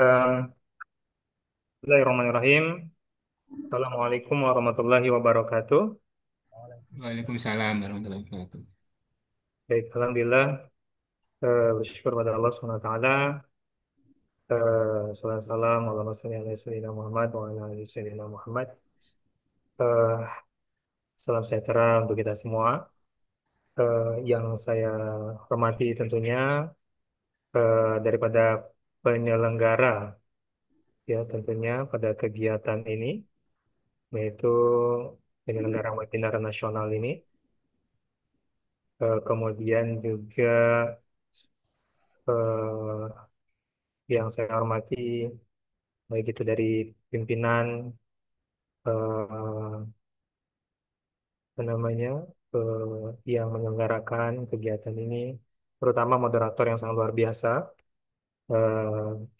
Eh, Bismillahirrahmanirrahim. Assalamualaikum warahmatullahi wabarakatuh. Waalaikumsalam warahmatullahi wabarakatuh. Baik, alhamdulillah, bersyukur pada Allah Subhanahu wa taala. Salam salam Allahumma shalli ala sayyidina Muhammad wa ala ali sayyidina Muhammad. Eh, Salam sejahtera untuk kita semua. Yang saya hormati tentunya daripada penyelenggara ya tentunya pada kegiatan ini, yaitu penyelenggara webinar nasional ini. Kemudian juga eh, yang saya hormati, baik itu dari pimpinan, eh, apa namanya, yang menyelenggarakan kegiatan ini, terutama moderator yang sangat luar biasa,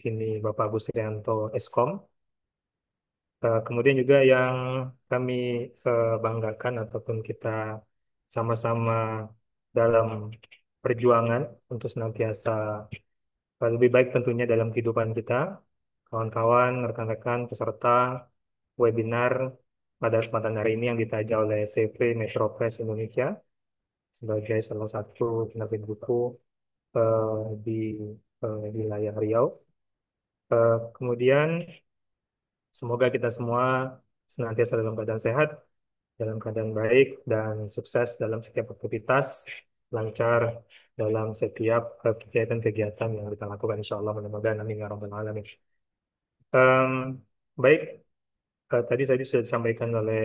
ini Bapak Busrianto Eskom. Kemudian juga yang kami banggakan ataupun kita sama-sama dalam perjuangan untuk senantiasa lebih baik tentunya dalam kehidupan kita, kawan-kawan, rekan-rekan, peserta webinar pada kesempatan hari ini yang ditaja oleh CV Metro Press Indonesia sebagai salah satu penerbit buku di wilayah Riau. Kemudian semoga kita semua senantiasa dalam keadaan sehat, dalam keadaan baik, dan sukses dalam setiap aktivitas, lancar dalam setiap kegiatan-kegiatan yang kita lakukan. Insya Allah, mudah-mudahan amin ya rabbal alamin. Em, Baik, tadi sudah disampaikan oleh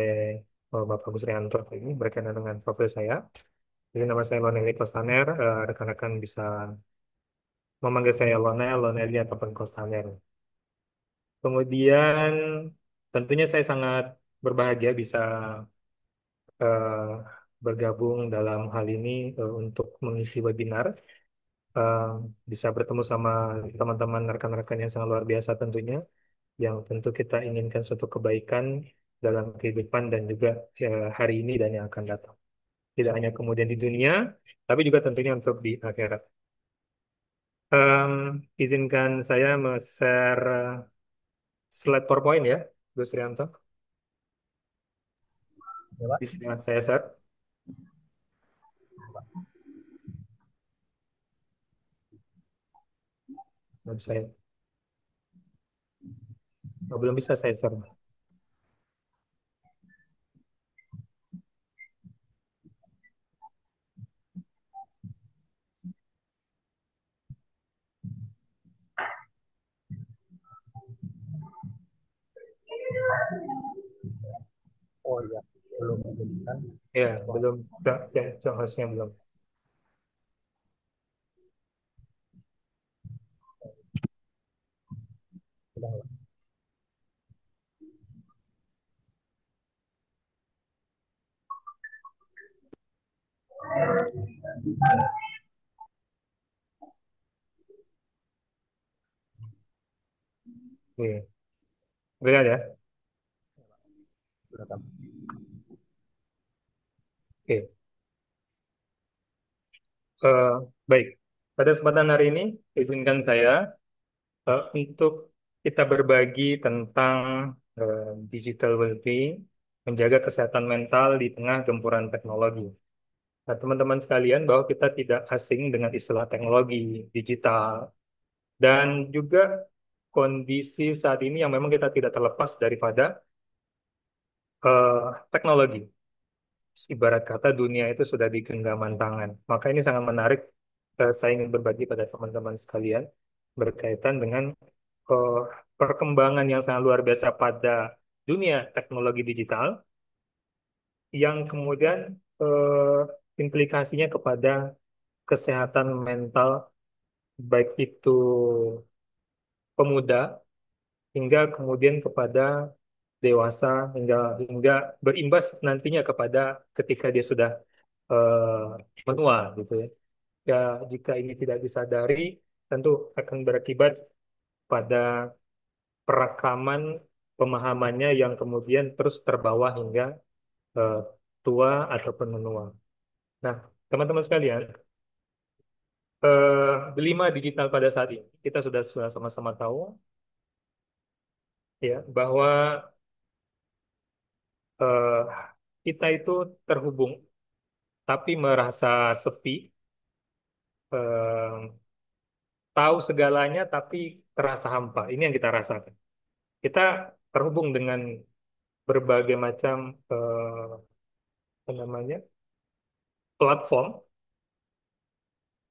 Bapak Busrianto ini berkaitan dengan profil saya. Jadi nama saya Loneli Kostaner, rekan-rekan bisa memanggil saya Lonel, Loneli ataupun Kostaner. Kemudian tentunya saya sangat berbahagia bisa eh, bergabung dalam hal ini untuk mengisi webinar. Eh, Bisa bertemu sama teman-teman rekan-rekan yang sangat luar biasa tentunya, yang tentu kita inginkan suatu kebaikan dalam kehidupan dan juga hari ini dan yang akan datang. Tidak hanya kemudian di dunia, tapi juga tentunya untuk di akhirat. Em, Izinkan saya share slide PowerPoint ya, Gus Rianto. Ya, Pak. Bisa saya share? Nggak bisa ya? Oh, belum bisa saya share. Oh iya, belum belum kan? Ya, belum. Ya, harusnya belum. Sudah, Pak. Oke, lihat ya. Sudah, Pak. Oke. Eh, Baik. Pada kesempatan hari ini, izinkan saya untuk kita berbagi tentang digital well-being, menjaga kesehatan mental di tengah gempuran teknologi. Nah, teman-teman sekalian, bahwa kita tidak asing dengan istilah teknologi digital dan juga kondisi saat ini yang memang kita tidak terlepas daripada teknologi. Ibarat kata dunia itu sudah di genggaman tangan. Maka ini sangat menarik. Saya ingin berbagi pada teman-teman sekalian berkaitan dengan eh, perkembangan yang sangat luar biasa pada dunia teknologi digital yang kemudian implikasinya kepada kesehatan mental baik itu pemuda hingga kemudian kepada dewasa hingga hingga berimbas nantinya kepada ketika dia sudah menua gitu ya. Ya, jika ini tidak disadari, tentu akan berakibat pada perakaman pemahamannya yang kemudian terus terbawa hingga eh, tua ataupun menua. Nah, teman-teman sekalian, delima digital pada saat ini kita sudah sama-sama tahu ya bahwa eh, kita itu terhubung tapi merasa sepi, eh, tahu segalanya tapi terasa hampa. Ini yang kita rasakan. Kita terhubung dengan berbagai macam apa namanya platform,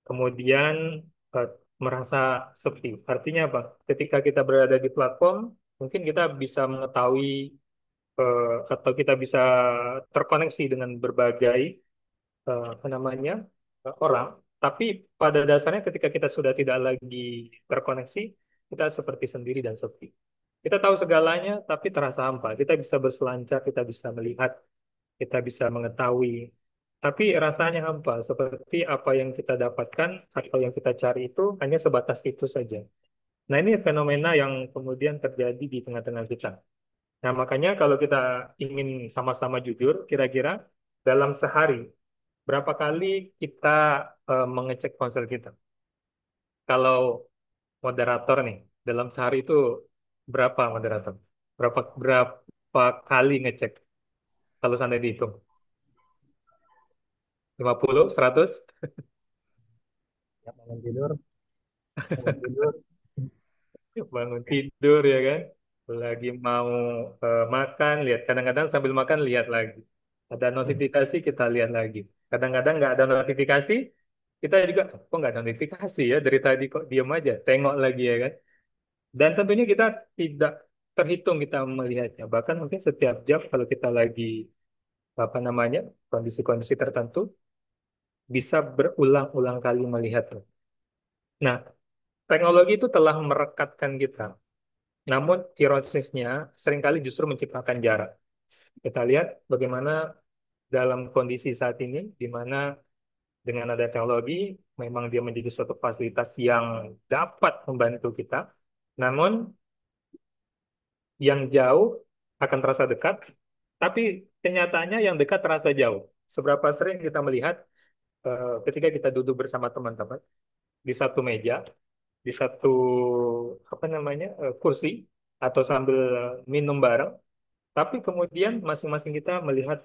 kemudian eh, merasa sepi. Artinya apa? Ketika kita berada di platform, mungkin kita bisa mengetahui atau kita bisa terkoneksi dengan berbagai apa namanya orang. Tapi pada dasarnya ketika kita sudah tidak lagi terkoneksi, kita seperti sendiri dan sepi. Kita tahu segalanya, tapi terasa hampa. Kita bisa berselancar, kita bisa melihat, kita bisa mengetahui. Tapi rasanya hampa, seperti apa yang kita dapatkan atau yang kita cari itu hanya sebatas itu saja. Nah, ini fenomena yang kemudian terjadi di tengah-tengah kita. Nah, makanya kalau kita ingin sama-sama jujur, kira-kira dalam sehari, berapa kali kita mengecek ponsel kita? Kalau moderator nih, dalam sehari itu berapa moderator? Berapa kali ngecek? Kalau sampai dihitung, 50, 100? Ya, bangun tidur, Bangun tidur ya kan, lagi mau makan, lihat. Kadang-kadang sambil makan lihat lagi. Ada notifikasi kita lihat lagi. Kadang-kadang nggak ada notifikasi, kita juga kok nggak ada notifikasi ya dari tadi kok diam aja, tengok lagi ya kan. Dan tentunya kita tidak terhitung kita melihatnya. Bahkan mungkin setiap jam kalau kita lagi apa namanya kondisi-kondisi tertentu bisa berulang-ulang kali melihatnya. Nah, teknologi itu telah merekatkan kita. Namun ironisnya seringkali justru menciptakan jarak. Kita lihat bagaimana dalam kondisi saat ini, di mana dengan ada teknologi, memang dia menjadi suatu fasilitas yang dapat membantu kita. Namun yang jauh akan terasa dekat, tapi kenyataannya yang dekat terasa jauh. Seberapa sering kita melihat ketika kita duduk bersama teman-teman di satu meja, di satu apa namanya kursi, atau sambil minum bareng, tapi kemudian masing-masing kita melihat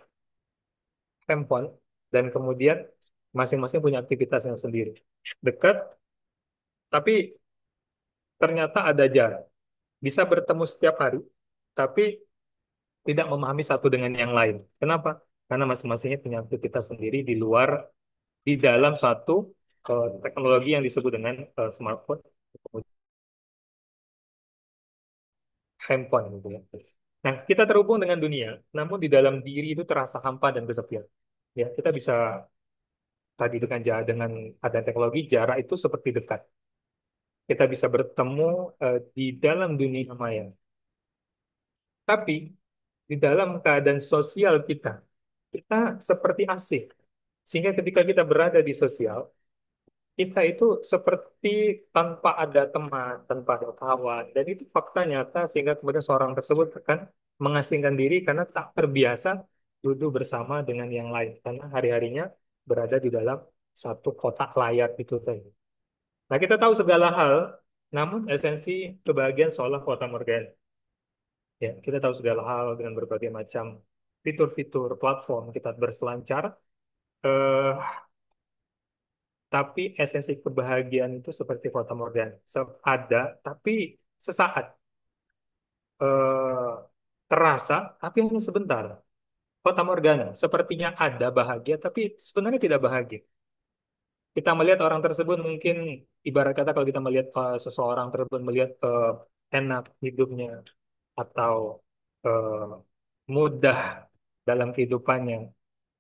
handphone dan kemudian masing-masing punya aktivitasnya sendiri. Dekat, tapi ternyata ada jarak. Bisa bertemu setiap hari, tapi tidak memahami satu dengan yang lain. Kenapa? Karena masing-masingnya punya aktivitas sendiri di luar, di dalam satu teknologi yang disebut dengan smartphone, handphone gitu ya. Nah, kita terhubung dengan dunia, namun di dalam diri itu terasa hampa dan kesepian. Ya, kita bisa tadi dengan ada teknologi jarak itu seperti dekat. Kita bisa bertemu di dalam dunia maya. Tapi di dalam keadaan sosial kita, kita seperti asing. Sehingga ketika kita berada di sosial, kita itu seperti tanpa ada teman, tanpa ada kawan. Dan itu fakta nyata sehingga kemudian seorang tersebut akan mengasingkan diri karena tak terbiasa duduk bersama dengan yang lain. Karena hari-harinya berada di dalam satu kotak layar itu tadi. Nah, kita tahu segala hal, namun esensi kebahagiaan seolah fata morgana. Ya, kita tahu segala hal dengan berbagai macam fitur-fitur platform kita berselancar, eh, tapi esensi kebahagiaan itu seperti fata morgana. Ada, tapi sesaat eh, terasa, tapi hanya sebentar. Fata morgana, sepertinya ada bahagia, tapi sebenarnya tidak bahagia. Kita melihat orang tersebut mungkin ibarat kata kalau kita melihat seseorang tersebut melihat enak hidupnya atau eh, mudah dalam kehidupannya,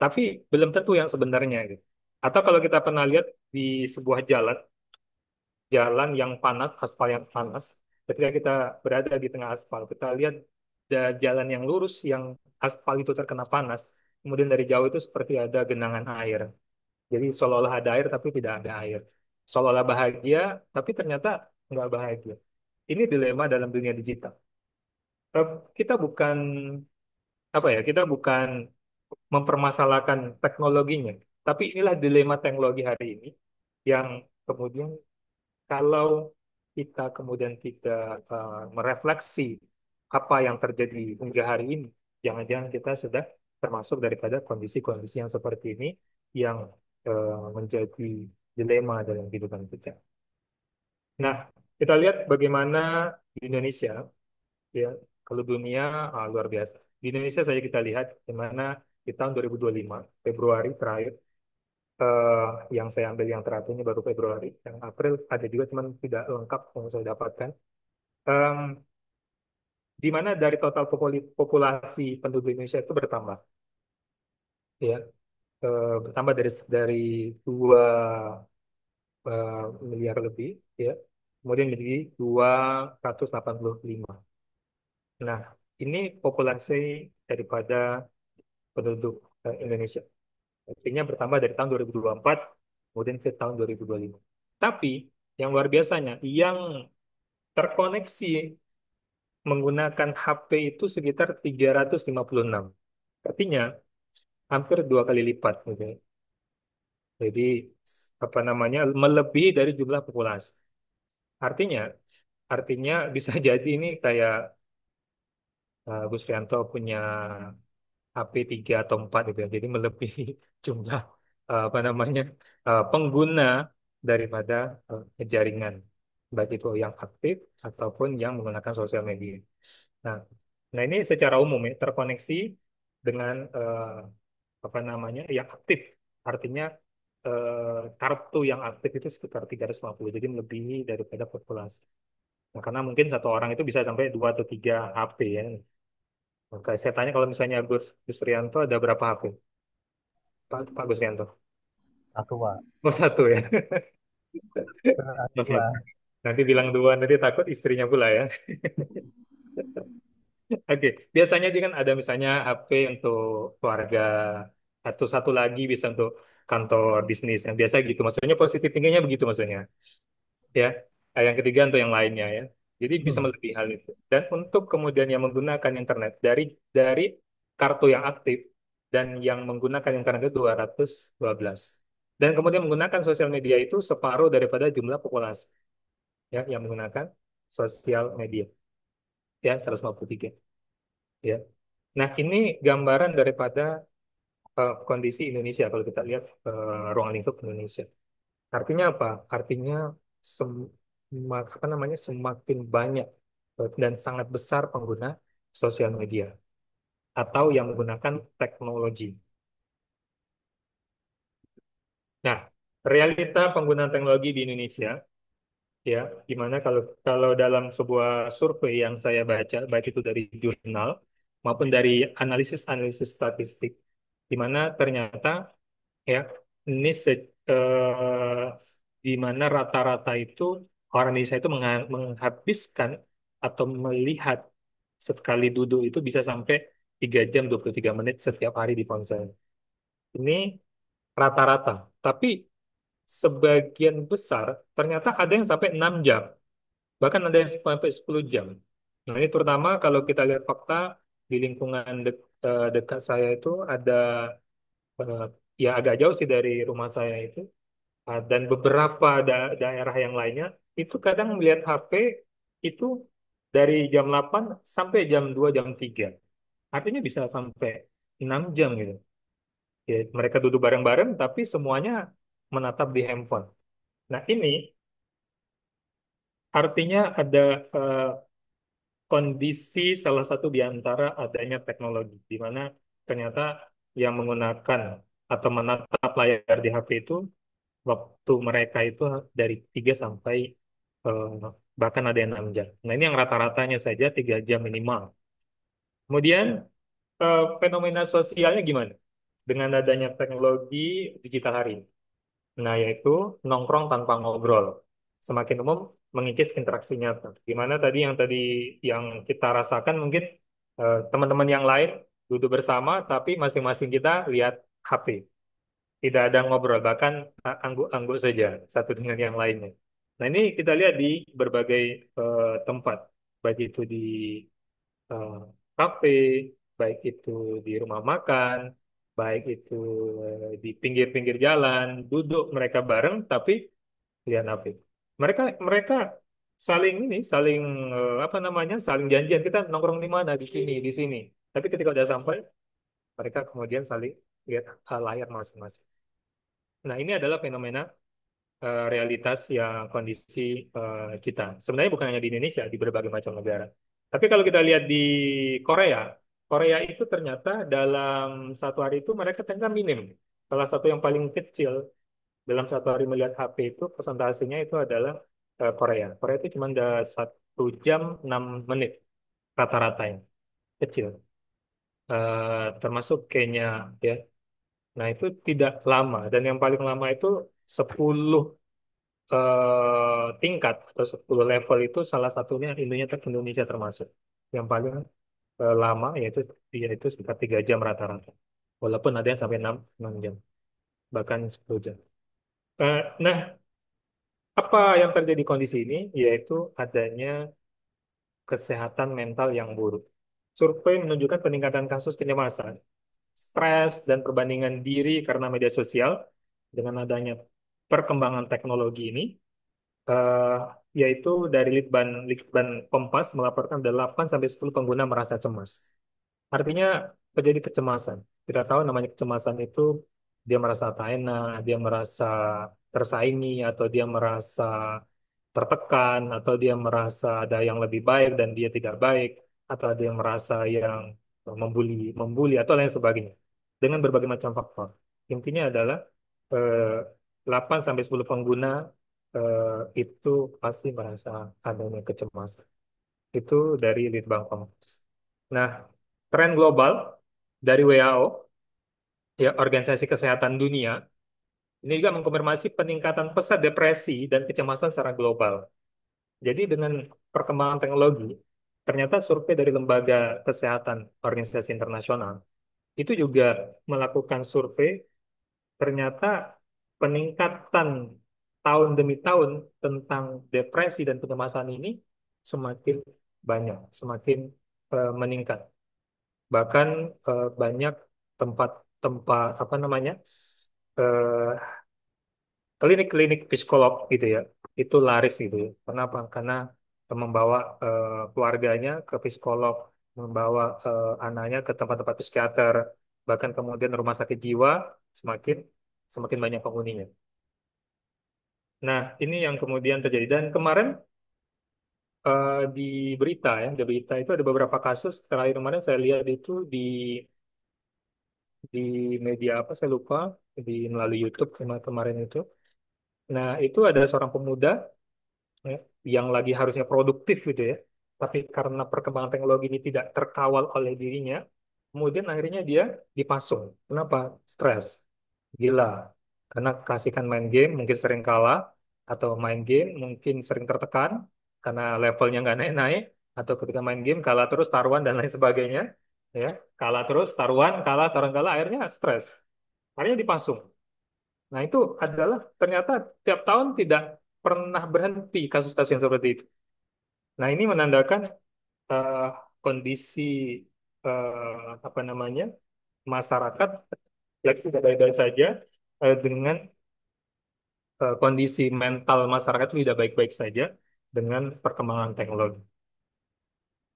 tapi belum tentu yang sebenarnya gitu. Atau kalau kita pernah lihat di sebuah jalan, jalan yang panas, aspal yang panas, ketika kita berada di tengah aspal, kita lihat jalan yang lurus yang aspal itu terkena panas, kemudian dari jauh itu seperti ada genangan air. Jadi seolah-olah ada air tapi tidak ada air. Seolah-olah bahagia tapi ternyata nggak bahagia. Ini dilema dalam dunia digital. Kita bukan apa ya? Kita bukan mempermasalahkan teknologinya, tapi inilah dilema teknologi hari ini yang kemudian kalau kita kemudian tidak merefleksi apa yang terjadi hingga hari ini, jangan-jangan kita sudah termasuk daripada kondisi-kondisi yang seperti ini yang menjadi dilema dalam kehidupan kita. Nah, kita lihat bagaimana di Indonesia, ya, kalau dunia luar biasa. Di Indonesia saja kita lihat di mana di tahun 2025, Februari terakhir, eh, yang saya ambil yang terakhir ini baru Februari, yang April ada juga teman tidak lengkap yang saya dapatkan. Em, di mana dari total populasi penduduk Indonesia itu bertambah, ya, bertambah dari 2 miliar lebih, ya, kemudian menjadi 285. Nah, ini populasi daripada penduduk Indonesia. Artinya bertambah dari tahun 2024 kemudian ke tahun 2025. Tapi yang luar biasanya, yang terkoneksi menggunakan HP itu sekitar 356. Artinya hampir 2 kali lipat, gitu. Jadi apa namanya melebihi dari jumlah populasi. Artinya, artinya bisa jadi ini kayak Gus Rianto punya HP 3 atau 4 gitu ya. Jadi melebihi jumlah apa namanya pengguna daripada jaringan baik itu yang aktif ataupun yang menggunakan sosial media. Nah, nah ini secara umum ya terkoneksi dengan apa namanya yang aktif. Artinya kartu yang aktif itu sekitar 350. Jadi melebihi daripada populasi. Nah, karena mungkin satu orang itu bisa sampai 2 atau 3 HP ya. Maka saya tanya kalau misalnya Gus Rianto ada berapa HP? Pak Gus Rianto. Satu, Pak. Oh, satu ya. Beneran Oke. dua. Nanti bilang dua, nanti takut istrinya pula ya. Oke. Biasanya dia kan ada misalnya HP untuk keluarga, atau satu lagi bisa untuk kantor bisnis. Yang biasa gitu. Maksudnya positif tingginya begitu maksudnya. Ya. Yang ketiga untuk yang lainnya ya. Jadi bisa Hmm. melebihi hal itu. Dan untuk kemudian yang menggunakan internet dari kartu yang aktif dan yang menggunakan internet itu 212. Dan kemudian menggunakan sosial media itu separuh daripada jumlah populasi ya yang menggunakan sosial media ya 153 ya. Nah, ini gambaran daripada kondisi Indonesia kalau kita lihat ruang lingkup Indonesia. Artinya apa? Artinya apa namanya semakin banyak dan sangat besar pengguna sosial media atau yang menggunakan teknologi. Nah, realita penggunaan teknologi di Indonesia ya, gimana kalau kalau dalam sebuah survei yang saya baca, baik itu dari jurnal maupun dari analisis-analisis statistik, di mana ternyata ya ini di mana rata-rata itu orang Indonesia itu menghabiskan atau melihat sekali duduk itu bisa sampai 3 jam 23 menit setiap hari di ponsel. Ini rata-rata. Tapi sebagian besar ternyata ada yang sampai 6 jam. Bahkan ada yang sampai 10 jam. Nah, ini terutama kalau kita lihat fakta di lingkungan dekat saya itu ada eh, ya agak jauh sih dari rumah saya itu dan beberapa daerah yang lainnya itu kadang melihat HP itu dari jam 8 sampai jam 2 jam 3. Artinya bisa sampai 6 jam gitu. Ya, mereka duduk bareng-bareng tapi semuanya menatap di handphone. Nah, ini artinya ada eh, kondisi salah satu di antara adanya teknologi, di mana ternyata yang menggunakan atau menatap layar di HP itu waktu mereka itu dari 3 sampai eh, bahkan ada yang 6 jam. Nah ini yang rata-ratanya saja 3 jam minimal. Kemudian fenomena sosialnya gimana? Dengan adanya teknologi digital hari ini. Nah, yaitu nongkrong tanpa ngobrol. Semakin umum mengikis interaksi nyata. Gimana tadi yang kita rasakan mungkin teman-teman yang lain duduk bersama tapi masing-masing kita lihat HP. Tidak ada ngobrol, bahkan angguk-angguk saja satu dengan yang lainnya. Nah, ini kita lihat di berbagai tempat, baik itu di eh, kafe, baik itu di rumah makan, baik itu di pinggir-pinggir jalan, duduk mereka bareng tapi lihat HP. Mereka mereka saling apa namanya, saling janjian kita nongkrong di mana, di sini, di sini. Tapi ketika udah sampai, mereka kemudian saling lihat layar masing-masing. Nah, ini adalah fenomena realitas yang kondisi kita. Sebenarnya bukan hanya di Indonesia, di berbagai macam negara. Tapi kalau kita lihat di Korea, Korea itu ternyata dalam satu hari itu mereka ternyata minim. Salah satu yang paling kecil dalam satu hari melihat HP itu persentasenya itu adalah Korea. Korea itu cuma ada 1 jam 6 menit rata-ratanya, kecil. Termasuk Kenya, ya. Nah, itu tidak lama. Dan yang paling lama itu 10 tingkat atau 10 level itu salah satunya Indonesia termasuk. Yang paling lama yaitu dia itu sekitar 3 jam rata-rata. Walaupun ada yang sampai 6 jam, bahkan 10 jam. Nah, apa yang terjadi kondisi ini? Yaitu adanya kesehatan mental yang buruk. Survei menunjukkan peningkatan kasus kecemasan, stres, dan perbandingan diri karena media sosial dengan adanya perkembangan teknologi ini, eh, yaitu dari Litbang Kompas melaporkan 8 sampai 10 pengguna merasa cemas. Artinya terjadi kecemasan. Kita tahu namanya kecemasan itu dia merasa tak enak, dia merasa tersaingi, atau dia merasa tertekan, atau dia merasa ada yang lebih baik dan dia tidak baik, atau ada yang merasa yang membuli, membuli atau lain sebagainya. Dengan berbagai macam faktor. Intinya adalah eh, 8 sampai 10 pengguna itu pasti merasa adanya kecemasan. Itu dari Litbang Kompas. Nah, tren global dari WHO, ya Organisasi Kesehatan Dunia, ini juga mengkonfirmasi peningkatan pesat depresi dan kecemasan secara global. Jadi dengan perkembangan teknologi, ternyata survei dari lembaga kesehatan organisasi internasional itu juga melakukan survei, ternyata peningkatan tahun demi tahun tentang depresi dan kecemasan ini semakin banyak, semakin meningkat. Bahkan banyak tempat-tempat apa namanya eh, klinik-klinik psikolog gitu ya, itu laris gitu ya. Kenapa? Karena membawa keluarganya ke psikolog, membawa anaknya ke tempat-tempat psikiater, bahkan kemudian rumah sakit jiwa semakin semakin banyak penghuninya. Nah, ini yang kemudian terjadi. Dan kemarin di berita ya, di berita itu ada beberapa kasus. Terakhir kemarin saya lihat itu di media apa saya lupa, di melalui YouTube kemarin itu. Nah, itu ada seorang pemuda, ya, yang lagi harusnya produktif gitu ya, tapi karena perkembangan teknologi ini tidak terkawal oleh dirinya, kemudian akhirnya dia dipasung. Kenapa? Stres, gila, karena kasihkan main game mungkin sering kalah, atau main game mungkin sering tertekan karena levelnya nggak naik-naik, atau ketika main game kalah terus taruhan dan lain sebagainya, ya, kalah terus taruhan kalah, akhirnya stres, akhirnya dipasung. Nah, itu adalah ternyata tiap tahun tidak pernah berhenti kasus-kasus yang seperti itu. Nah, ini menandakan eh, kondisi apa namanya masyarakat yang tidak baik-baik saja, dengan kondisi mental masyarakat itu tidak baik-baik saja dengan perkembangan teknologi.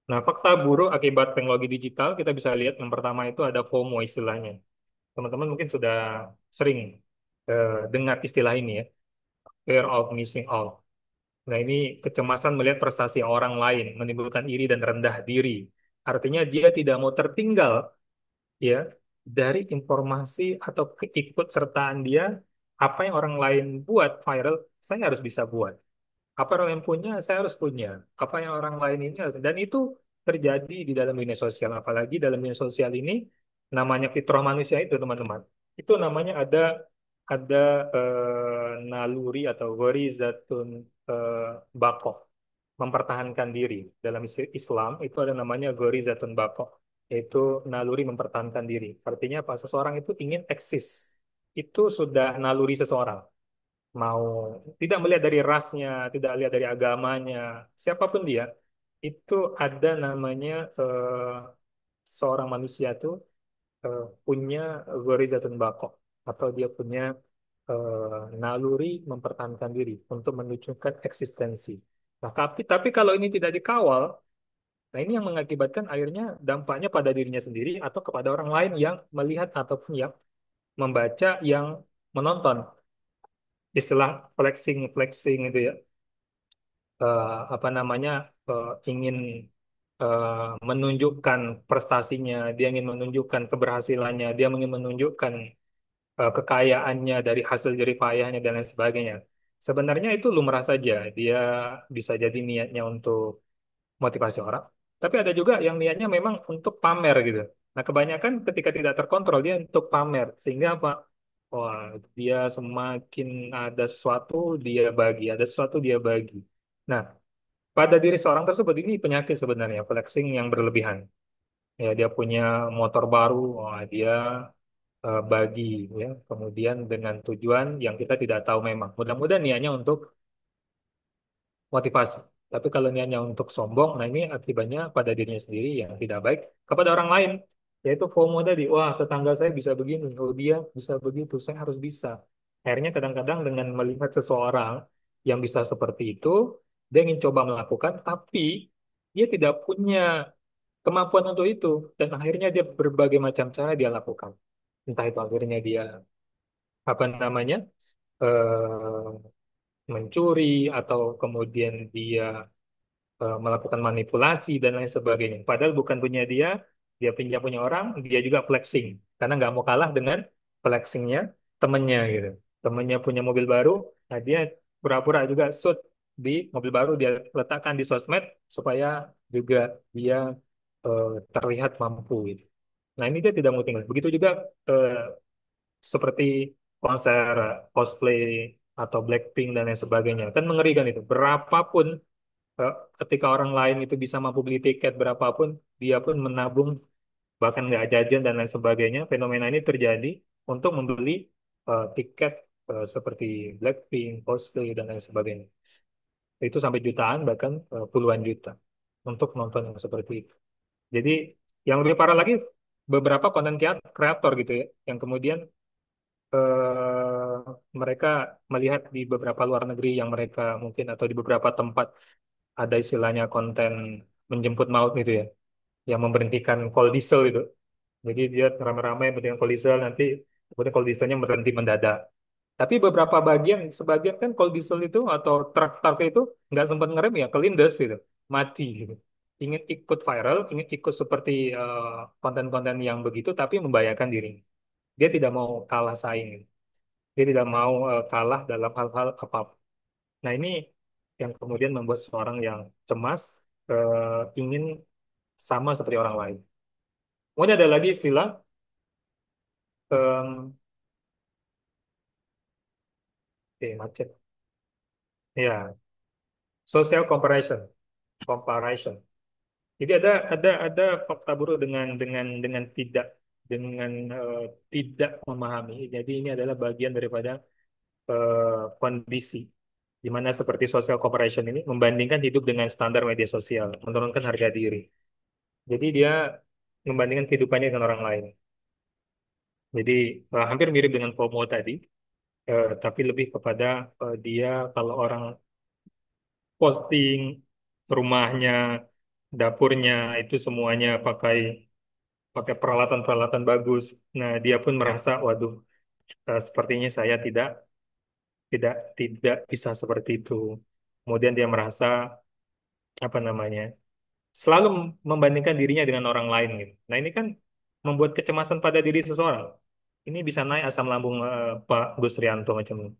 Nah, fakta buruk akibat teknologi digital kita bisa lihat yang pertama itu ada FOMO istilahnya. Teman-teman mungkin sudah sering dengar istilah ini ya, fear of missing out. Nah, ini kecemasan melihat prestasi orang lain, menimbulkan iri dan rendah diri. Artinya dia tidak mau tertinggal, ya, dari informasi atau keikutsertaan dia. Apa yang orang lain buat viral, saya harus bisa buat. Apa yang orang lain punya, saya harus punya. Apa yang orang lain ini, dan itu terjadi di dalam dunia sosial. Apalagi dalam dunia sosial ini, namanya fitrah manusia itu, teman-teman. Itu namanya ada naluri atau ghorizatun eh, baqoh, mempertahankan diri. Dalam Islam itu ada namanya ghorizatun baqoh, yaitu naluri mempertahankan diri. Artinya apa? Seseorang itu ingin eksis. Itu sudah naluri seseorang. Mau tidak melihat dari rasnya, tidak lihat dari agamanya, siapapun dia, itu ada namanya seorang manusia itu punya ghorizatun baqoh, atau dia punya naluri mempertahankan diri untuk menunjukkan eksistensi. Nah, tapi kalau ini tidak dikawal, nah ini yang mengakibatkan akhirnya dampaknya pada dirinya sendiri atau kepada orang lain yang melihat ataupun yang membaca, yang menonton. Istilah flexing flexing itu ya, apa namanya, ingin menunjukkan prestasinya, dia ingin menunjukkan keberhasilannya, dia ingin menunjukkan kekayaannya dari hasil jerih payahnya dan lain sebagainya. Sebenarnya itu lumrah saja. Dia bisa jadi niatnya untuk motivasi orang, tapi ada juga yang niatnya memang untuk pamer gitu. Nah, kebanyakan ketika tidak terkontrol dia untuk pamer, sehingga apa? Wah, dia semakin ada sesuatu dia bagi, ada sesuatu dia bagi. Nah, pada diri seorang tersebut ini penyakit sebenarnya, flexing yang berlebihan. Ya, dia punya motor baru, wah, dia bagi, ya. Kemudian dengan tujuan yang kita tidak tahu memang. Mudah-mudahan niatnya untuk motivasi. Tapi kalau niatnya untuk sombong, nah ini akibatnya pada dirinya sendiri yang tidak baik kepada orang lain. Yaitu FOMO tadi, wah tetangga saya bisa begini, oh dia bisa begitu, saya harus bisa. Akhirnya kadang-kadang dengan melihat seseorang yang bisa seperti itu, dia ingin coba melakukan, tapi dia tidak punya kemampuan untuk itu. Dan akhirnya dia berbagai macam cara dia lakukan. Entah itu akhirnya dia, apa namanya, mencuri, atau kemudian dia melakukan manipulasi dan lain sebagainya. Padahal bukan punya dia, dia pinjam punya orang, dia juga flexing. Karena nggak mau kalah dengan flexingnya temennya gitu. Temennya punya mobil baru, nah dia pura-pura juga shoot di mobil baru, dia letakkan di sosmed supaya juga dia eh, terlihat mampu gitu. Nah ini dia tidak mau tinggal. Begitu juga eh, seperti konser cosplay atau Blackpink dan lain sebagainya. Kan mengerikan itu. Berapapun eh, ketika orang lain itu bisa mampu beli tiket berapapun, dia pun menabung bahkan nggak jajan dan lain sebagainya. Fenomena ini terjadi untuk membeli tiket seperti Blackpink, Coldplay dan lain sebagainya. Itu sampai jutaan bahkan puluhan juta untuk nonton yang seperti itu. Jadi yang lebih parah lagi beberapa konten kreator gitu ya, yang kemudian mereka melihat di beberapa luar negeri yang mereka mungkin atau di beberapa tempat ada istilahnya konten menjemput maut gitu ya, yang memberhentikan call diesel itu. Jadi dia ramai-ramai berhentikan call diesel, nanti kemudian call dieselnya berhenti mendadak. Tapi beberapa sebagian kan call diesel itu atau truk-truk itu nggak sempat ngerem ya, kelindes gitu, mati gitu. Ingin ikut viral, ingin ikut seperti konten-konten yang begitu, tapi membahayakan diri. Dia tidak mau kalah saing. Dia tidak mau kalah dalam hal-hal apapun. Nah, ini yang kemudian membuat seorang yang cemas, ingin sama seperti orang lain. Kemudian ada lagi istilah macet. Ya, social comparison. Jadi ada fakta buruk dengan dengan tidak memahami. Jadi ini adalah bagian daripada kondisi di mana seperti social comparison ini membandingkan hidup dengan standar media sosial, menurunkan harga diri. Jadi dia membandingkan kehidupannya dengan orang lain. Jadi hampir mirip dengan FOMO tadi, tapi lebih kepada dia kalau orang posting rumahnya, dapurnya itu semuanya pakai pakai peralatan-peralatan bagus. Nah, dia pun merasa, waduh, sepertinya saya tidak bisa seperti itu. Kemudian dia merasa apa namanya, selalu membandingkan dirinya dengan orang lain gitu. Nah, ini kan membuat kecemasan pada diri seseorang. Ini bisa naik asam lambung Pak Gus Rianto macam ini.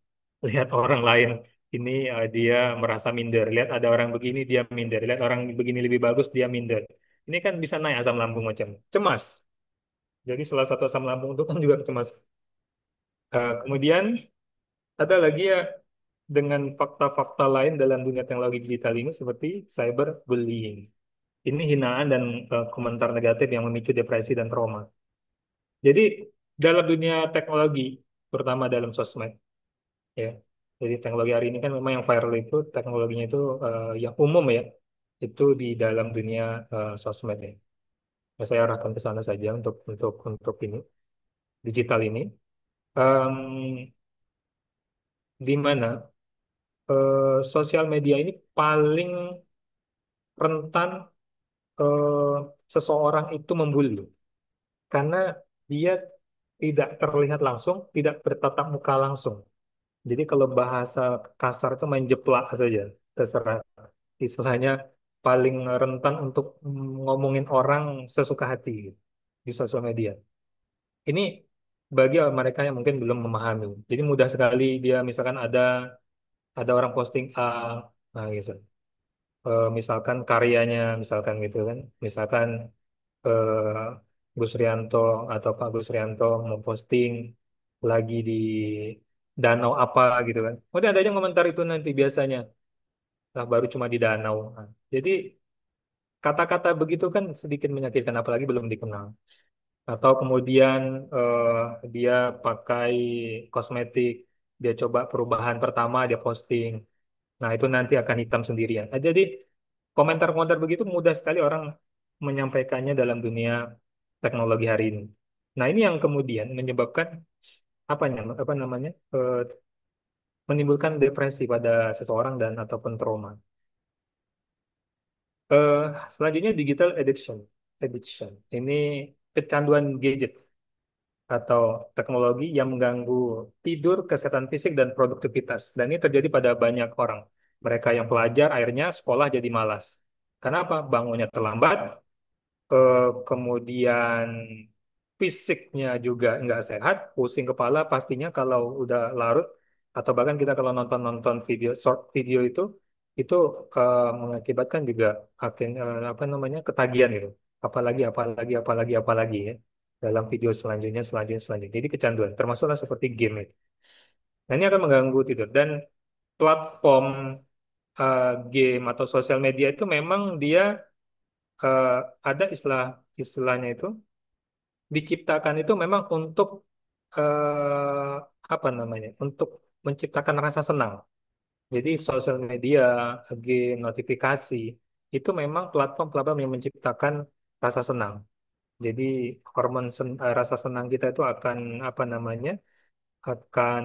Lihat orang lain, ini dia merasa minder. Lihat ada orang begini dia minder. Lihat orang begini lebih bagus dia minder. Ini kan bisa naik asam lambung macam cemas. Jadi salah satu asam lambung itu kan juga cemas. Kemudian ada lagi ya dengan fakta-fakta lain dalam dunia teknologi digital ini seperti cyberbullying. Ini hinaan dan komentar negatif yang memicu depresi dan trauma. Jadi dalam dunia teknologi, terutama dalam sosmed, ya. Jadi teknologi hari ini kan memang yang viral itu teknologinya itu yang umum ya, itu di dalam dunia sosmed ya. Nah, saya arahkan ke sana saja untuk ini digital ini. Em, di mana? sosial media ini paling rentan eh, seseorang itu membuli karena dia tidak terlihat langsung, tidak bertatap muka langsung. Jadi kalau bahasa kasar itu main jeplak saja, terserah. Istilahnya paling rentan untuk ngomongin orang sesuka hati di sosial media. Ini bagi mereka yang mungkin belum memahami. Jadi mudah sekali dia misalkan ada orang posting A, nah gitu. Misalkan karyanya, misalkan gitu kan. Misalkan Gus Rianto atau Pak Gus Rianto memposting lagi di danau apa gitu kan. Kemudian ada yang komentar itu nanti biasanya, nah baru cuma di danau. Nah, jadi kata-kata begitu kan sedikit menyakitkan, apalagi belum dikenal. Atau kemudian eh, dia pakai kosmetik, dia coba perubahan pertama, dia posting. Nah, itu nanti akan hitam sendirian. Nah, jadi komentar-komentar begitu mudah sekali orang menyampaikannya dalam dunia teknologi hari ini. Nah, ini yang kemudian menyebabkan apa namanya menimbulkan depresi pada seseorang dan ataupun trauma. Eh, Selanjutnya digital addiction. Addiction. Ini kecanduan gadget atau teknologi yang mengganggu tidur, kesehatan fisik, dan produktivitas. Dan ini terjadi pada banyak orang. Mereka yang pelajar, akhirnya sekolah jadi malas. Kenapa? Bangunnya terlambat, kemudian fisiknya juga nggak sehat, pusing kepala pastinya kalau udah larut, atau bahkan kita kalau nonton-nonton video, short video itu mengakibatkan juga apa namanya ketagihan gitu. Apalagi ya dalam video selanjutnya. Jadi kecanduan, termasuklah seperti game itu. Nah, ini akan mengganggu tidur dan platform game atau sosial media itu memang dia eh, ada istilahnya itu diciptakan itu memang untuk eh, apa namanya? Untuk menciptakan rasa senang. Jadi sosial media, game, notifikasi itu memang platform-platform yang menciptakan rasa senang. Jadi rasa senang kita itu akan apa namanya? Akan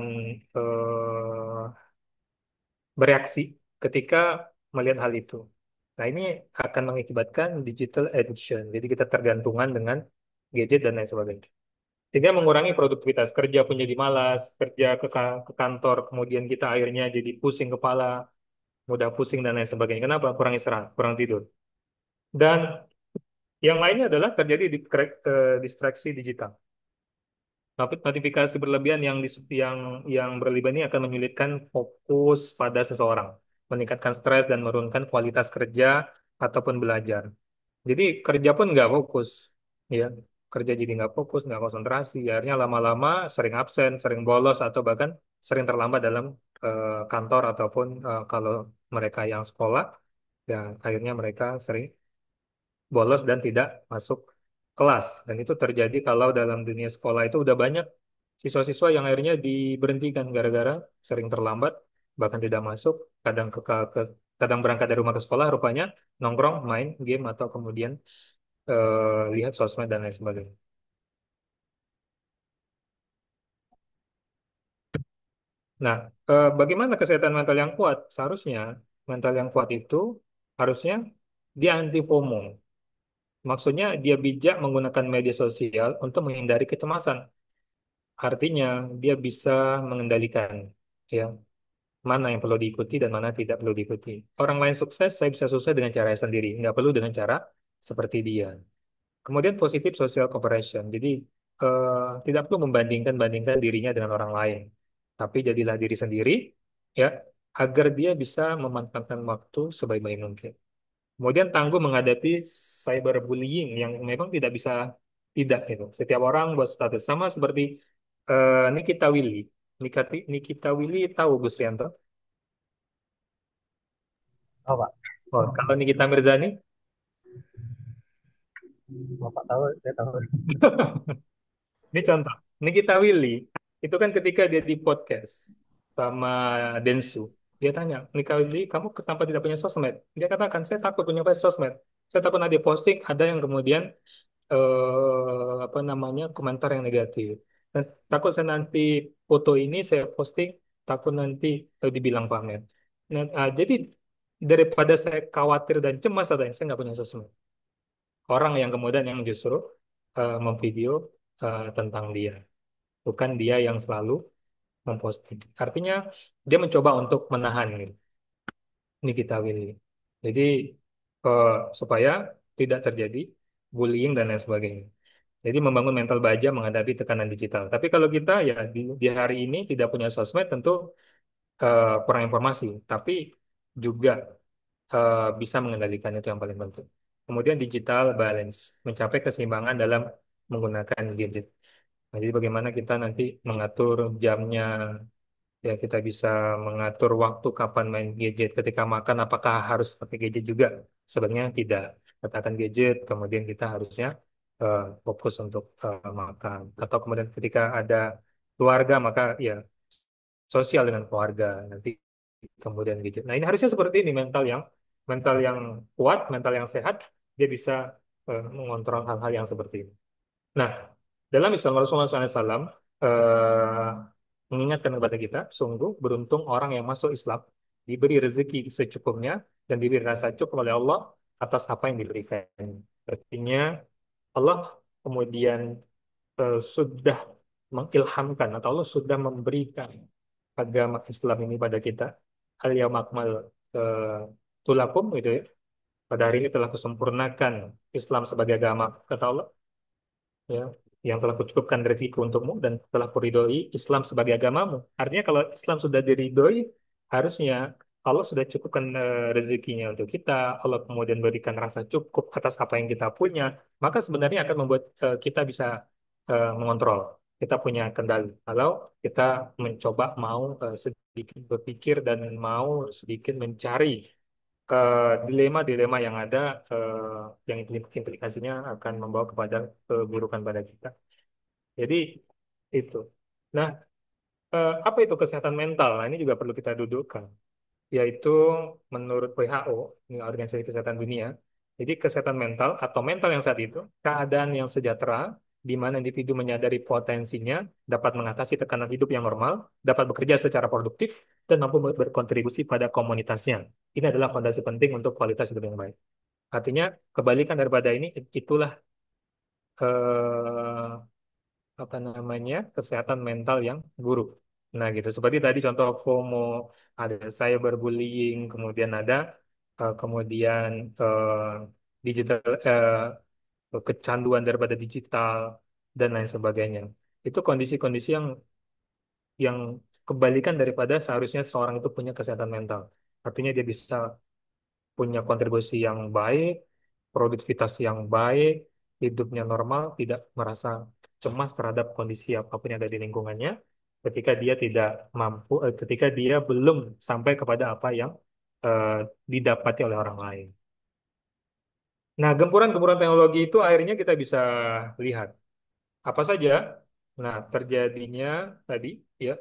bereaksi ketika melihat hal itu. Nah, ini akan mengakibatkan digital addiction. Jadi kita tergantungan dengan gadget dan lain sebagainya. Sehingga mengurangi produktivitas. Kerja pun jadi malas, kerja ke kantor, kemudian kita akhirnya jadi pusing kepala, mudah pusing dan lain sebagainya. Kenapa? Kurang istirahat, kurang tidur. Dan yang lainnya adalah terjadi distraksi digital. Notifikasi berlebihan yang berlebihan ini akan menyulitkan fokus pada seseorang, meningkatkan stres dan menurunkan kualitas kerja ataupun belajar. Jadi kerja pun nggak fokus, ya. Kerja jadi nggak fokus, nggak konsentrasi. Akhirnya lama-lama sering absen, sering bolos, atau bahkan sering terlambat dalam kantor ataupun kalau mereka yang sekolah, ya akhirnya mereka sering bolos dan tidak masuk kelas. Dan itu terjadi kalau dalam dunia sekolah itu udah banyak siswa-siswa yang akhirnya diberhentikan gara-gara sering terlambat, bahkan tidak masuk, kadang kadang berangkat dari rumah ke sekolah, rupanya nongkrong, main game, atau kemudian lihat sosmed dan lain sebagainya. Nah, bagaimana kesehatan mental yang kuat? Seharusnya mental yang kuat itu harusnya dia anti FOMO. Maksudnya dia bijak menggunakan media sosial untuk menghindari kecemasan. Artinya dia bisa mengendalikan ya mana yang perlu diikuti dan mana tidak perlu diikuti. Orang lain sukses, saya bisa sukses dengan cara saya sendiri. Nggak perlu dengan cara seperti dia. Kemudian positif social comparison. Jadi tidak perlu membandingkan dirinya dengan orang lain, tapi jadilah diri sendiri ya agar dia bisa memanfaatkan waktu sebaik-baik mungkin. Kemudian tangguh menghadapi cyberbullying yang memang tidak bisa tidak itu. Setiap orang buat status sama seperti Nikita Willy. Nikita Willy tahu Gus Rianto? Oh, Pak. Oh, kalau Nikita Mirzani, Bapak tahu, saya tahu. ini contoh. Nikita Willy itu kan ketika dia di podcast sama Densu, dia tanya, Nikita Willy, kamu kenapa tidak punya sosmed? Dia katakan, saya takut punya sosmed. Saya takut nanti posting ada yang kemudian apa namanya komentar yang negatif. Dan takut saya nanti foto ini saya posting, takut nanti dibilang pamer. Nah, jadi daripada saya khawatir dan cemas, katanya saya nggak punya sosmed. Orang yang kemudian yang justru memvideo tentang dia, bukan dia yang selalu memposting. Artinya dia mencoba untuk menahan gitu. Ini kita Willy. Jadi eh, supaya tidak terjadi bullying dan lain sebagainya. Jadi membangun mental baja menghadapi tekanan digital. Tapi kalau kita ya di hari ini tidak punya sosmed tentu kurang informasi, tapi juga bisa mengendalikan itu yang paling penting. Kemudian digital balance, mencapai keseimbangan dalam menggunakan gadget. Nah, jadi bagaimana kita nanti mengatur jamnya, ya kita bisa mengatur waktu kapan main gadget. Ketika makan, apakah harus pakai gadget juga? Sebenarnya tidak. Katakan gadget, kemudian kita harusnya fokus untuk makan. Atau kemudian ketika ada keluarga, maka ya sosial dengan keluarga. Nanti kemudian gadget. Nah, ini harusnya seperti ini mental yang kuat, mental yang sehat, dia bisa mengontrol hal-hal yang seperti ini. Nah, dalam Islam Rasulullah SAW mengingatkan kepada kita, sungguh beruntung orang yang masuk Islam, diberi rezeki secukupnya, dan diberi rasa cukup oleh Allah atas apa yang diberikan. Artinya, Allah kemudian sudah mengilhamkan, atau Allah sudah memberikan agama Islam ini pada kita. Al-Yauma tulakum gitu ya. Pada hari ini telah kusempurnakan Islam sebagai agama, kata Allah, ya, yang telah kucukupkan rezekiku untukmu dan telah kuridhoi Islam sebagai agamamu. Artinya kalau Islam sudah diridhoi, harusnya Allah sudah cukupkan rezekinya untuk kita, Allah kemudian berikan rasa cukup atas apa yang kita punya, maka sebenarnya akan membuat kita bisa mengontrol. Kita punya kendali. Kalau kita mencoba mau sedikit berpikir dan mau sedikit mencari dilema-dilema yang ada, yang implikasinya akan membawa kepada keburukan pada kita. Jadi itu. Nah, apa itu kesehatan mental? Nah, ini juga perlu kita dudukkan, yaitu menurut WHO, ini Organisasi Kesehatan Dunia. Jadi kesehatan mental atau mental yang saat itu keadaan yang sejahtera di mana individu menyadari potensinya, dapat mengatasi tekanan hidup yang normal, dapat bekerja secara produktif, dan mampu berkontribusi pada komunitasnya. Ini adalah fondasi penting untuk kualitas hidup yang baik. Artinya kebalikan daripada ini itulah eh, apa namanya kesehatan mental yang buruk. Nah gitu. Seperti tadi contoh FOMO, ada cyberbullying, kemudian ada kemudian digital kecanduan daripada digital dan lain sebagainya. Itu kondisi-kondisi yang kebalikan daripada seharusnya seorang itu punya kesehatan mental. Artinya dia bisa punya kontribusi yang baik, produktivitas yang baik, hidupnya normal, tidak merasa cemas terhadap kondisi apapun yang ada di lingkungannya, ketika dia tidak mampu, ketika dia belum sampai kepada apa yang eh, didapati oleh orang lain. Nah, gempuran-gempuran teknologi itu akhirnya kita bisa lihat apa saja. Nah, terjadinya tadi ya